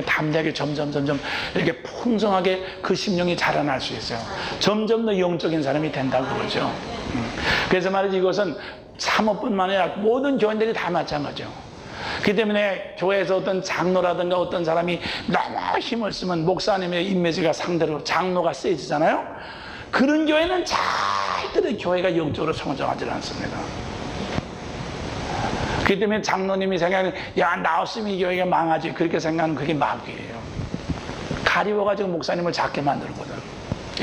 담대하게 점점 이렇게 풍성하게 그 심령이 자라날 수 있어요. 점점 더 영적인 사람이 된다고 그러죠. 그래서 말이지 이것은 사모뿐만 아니라 모든 교인들이 다 마찬가지죠. 그렇기 때문에 교회에서 어떤 장로라든가 어떤 사람이 너무 힘을 쓰면 목사님의 인매지가 상대로 장로가 세지잖아요. 그런 교회는 절대로 교회가 영적으로 성장하지 않습니다. 그렇기 때문에 장로님이 생각하는 야 나 없으면 이 교회가 망하지 그렇게 생각하는 그게 마귀예요. 가리워가지고 목사님을 작게 만들거든.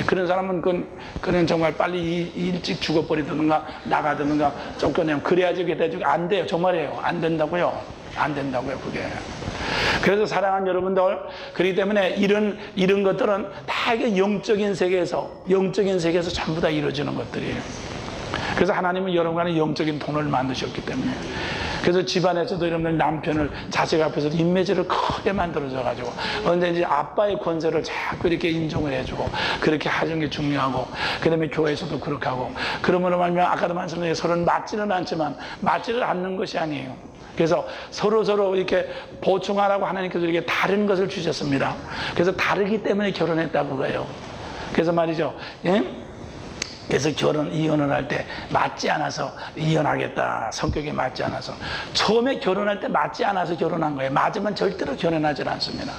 그런 사람은 그는 정말 빨리 일찍 죽어버리든가 나가든가 쫓겨내면 그래야지 그게 되죠. 안 돼요. 정말이에요. 안 된다고요. 그게. 그래서 사랑하는 여러분들, 그렇기 때문에 이런 것들은 다 이게 영적인 세계에서 전부 다 이루어지는 것들이에요. 그래서 하나님은 여러분간에 영적인 돈을 만드셨기 때문에. 그래서 집안에서도 여러분들 남편을 자식 앞에서도 인매질을 크게 만들어줘가지고 언제든지 아빠의 권세를 자꾸 이렇게 인정을 해주고 그렇게 하는 게 중요하고 그 다음에 교회에서도 그렇게 하고 그러므로 말하면 아까도 말씀드린 서로는 맞지는 않지만 맞지를 않는 것이 아니에요. 그래서 서로 이렇게 보충하라고 하나님께서 이렇게 다른 것을 주셨습니다. 그래서 다르기 때문에 결혼했다고 그래요. 그래서 말이죠. 예? 그래서 이혼을 할 때 맞지 않아서 이혼하겠다. 성격이 맞지 않아서. 처음에 결혼할 때 맞지 않아서 결혼한 거예요. 맞으면 절대로 결혼하지 않습니다.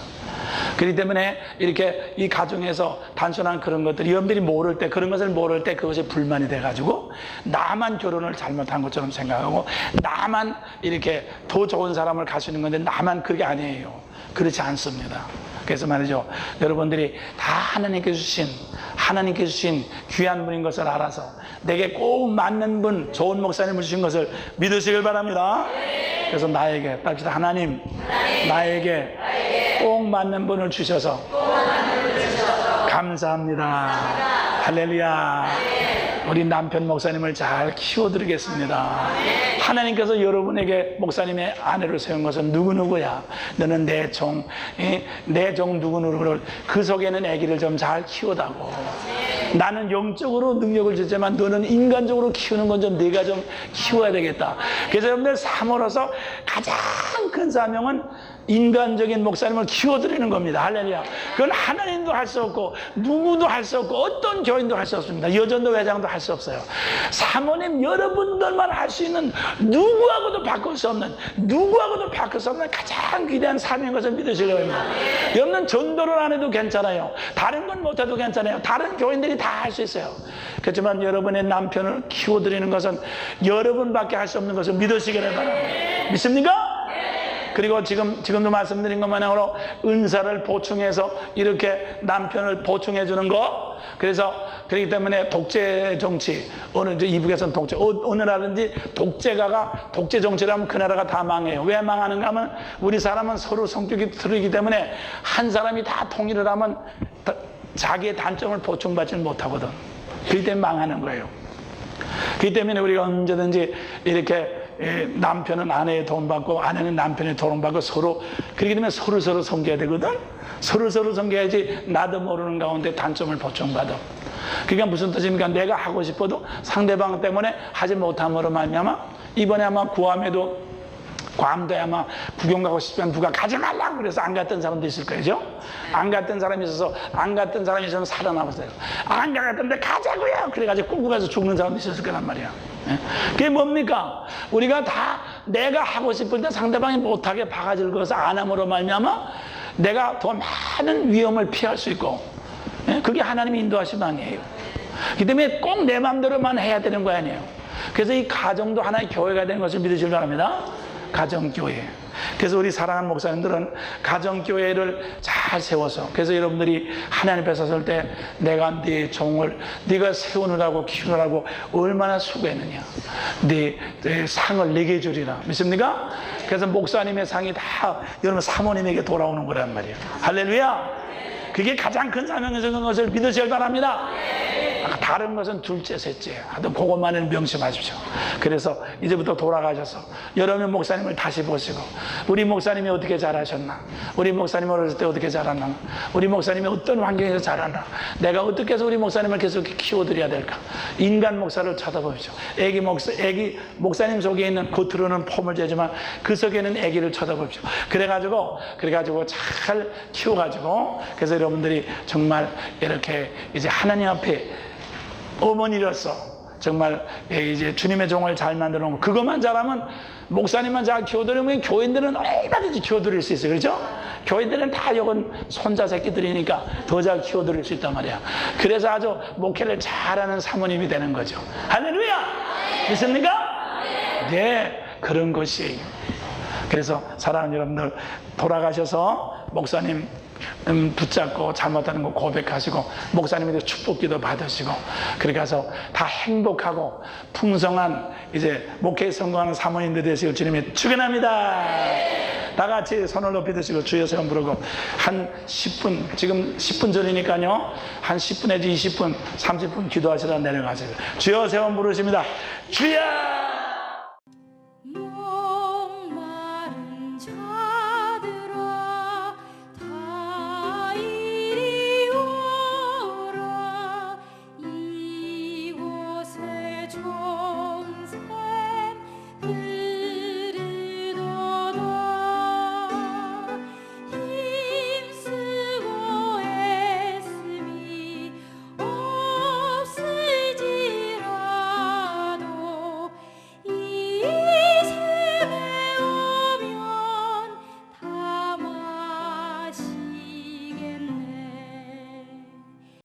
그렇기 때문에 이렇게 이 가정에서 단순한 그런 것들, 여러분들이 그런 것을 모를 때 그것이 불만이 돼가지고 나만 결혼을 잘못한 것처럼 생각하고 나만 이렇게 더 좋은 사람을 가시는 건데 나만 그게 아니에요. 그렇지 않습니다. 그래서 말이죠. 여러분들이 다 하나님께 주신 귀한 분인 것을 알아서 내게 꼭 맞는 분, 좋은 목사님을 주신 것을 믿으시길 바랍니다. 그래서 나에게 하나님 나에게 꼭 맞는 분을 주셔서 감사합니다. 할렐루야. 우리 남편 목사님을 잘 키워드리겠습니다. 하나님께서 여러분에게 목사님의 아내를 세운 것은 누구누구야. 너는 내 종 누구누구를 그 속에는 아기를 좀 잘 키우다고. 나는 영적으로 능력을 주지만 너는 인간적으로 키우는 건 좀 네가 좀 키워야 되겠다. 그래서 여러분들 사모로서 가장 큰 사명은 인간적인 목사님을 키워드리는 겁니다. 할렐루야. 그건 하나님도 할 수 없고 누구도 할 수 없고 어떤 교인도 할 수 없습니다. 여전도 회장도 할 수 없어요. 사모님 여러분들만 할 수 있는, 누구하고도 바꿀 수 없는, 누구하고도 바꿀 수 없는 가장 귀대한 사명인 것을 믿으시려고 합니다. 여러분은 전도를 안 해도 괜찮아요. 다른 건 못해도 괜찮아요. 다른 교인들이 다 할 수 있어요. 그렇지만 여러분의 남편을 키워드리는 것은 여러분밖에 할 수 없는 것을 믿으시기를 바랍니다. 믿습니까? 그리고 지금도 말씀드린 것만으로 은사를 보충해서 이렇게 남편을 보충해 주는 거. 그래서 그렇기 때문에 독재 정치, 어느 이북에서는 독재, 어느 나라든지 독재가가 독재 정치를 하면 그 나라가 다 망해요. 왜 망하는가 하면 우리 사람은 서로 성격이 틀리기 때문에 한 사람이 다 통일을 하면 자기의 단점을 보충받지 못하거든. 그렇기 때문에 망하는 거예요. 그렇기 때문에 우리가 언제든지 이렇게 남편은 아내의 도움받고 아내는 남편의 도움받고 서로, 그렇게 되면 서로 섬겨야 되거든. 서로 섬겨야지 나도 모르는 가운데 단점을 보충받아. 그러니까 무슨 뜻입니까? 내가 하고 싶어도 상대방 때문에 하지 못함으로 말미암아, 이번에 아마 괌도에 아마 구경 가고 싶으면 누가 가지 말라고 그래서 안 갔던 사람도 있을 거죠. 안 갔던 사람이 있어서 살아남았어요. 안 갔던데 가자고요. 그래가지고 끌고 가서 죽는 사람도 있었을 거란 말이야. 그게 뭡니까? 우리가 다 내가 하고 싶을 때 상대방이 못하게 바가지를 그어서 안 함으로 말미암아 내가 더 많은 위험을 피할 수 있고, 그게 하나님의 인도하심 아니에요. 그렇기 때문에 꼭 내 마음대로만 해야 되는 거 아니에요. 그래서 이 가정도 하나의 교회가 되는 것을 믿으시기 바랍니다. 가정교회. 그래서 우리 사랑하는 목사님들은 가정교회를 잘 세워서, 그래서 여러분들이 하나님 앞에 섰을 때 내가 네 종을 네가 세우느라고 키우느라고 얼마나 수고했느냐, 네 상을 내게 주리라. 믿습니까? 그래서 목사님의 상이 다 여러분 사모님에게 돌아오는 거란 말이에요. 할렐루야. 그게 가장 큰 사명인 것을 믿으셔야 바랍니다. 다른 것은 둘째, 셋째. 하여튼 그것만은 명심하십시오. 그래서 이제부터 돌아가셔서 여러분 목사님을 다시 보시고, 우리 목사님이 어떻게 자라셨나, 우리 목사님이 어렸을 때 어떻게 자랐나, 우리 목사님이 어떤 환경에서 자랐나, 내가 어떻게 해서 우리 목사님을 계속 키워드려야 될까. 인간 목사를 쳐다보십시오. 애기 목사님 속에 있는, 겉으로는 폼을 재지만 그 속에는 애기를 쳐다보십시오. 그래가지고 잘 키워가지고, 그래서 여러분들이 정말 이렇게 이제 하나님 앞에 어머니로서 정말 이제 주님의 종을 잘 만들어 놓고, 그것만 잘하면, 목사님만 잘 키워드리면 교인들은 얼마든지 키워드릴 수 있어요. 그렇죠? 교인들은 다 요건 손자 새끼들이니까 더 잘 키워드릴 수 있단 말이야. 그래서 아주 목회를 잘하는 사모님이 되는 거죠. 할렐루야! 믿습니까? 네, 그런 것이에요. 그래서 사랑하는 여러분들, 돌아가셔서 목사님 붙잡고 잘못하는 거 고백하시고, 목사님에게 축복기도 받으시고, 그렇게 해서 다 행복하고 풍성한 이제 목회에 성공하는 사모님들 되시길 주님이 축원합니다. 다 같이 손을 높이 드시고 주여 세원 부르고, 한 10분, 지금 10분 전이니까요, 한 10분 내지 20분, 30분 기도하시다 내려가세요. 주여 세원 부르십니다. 주여!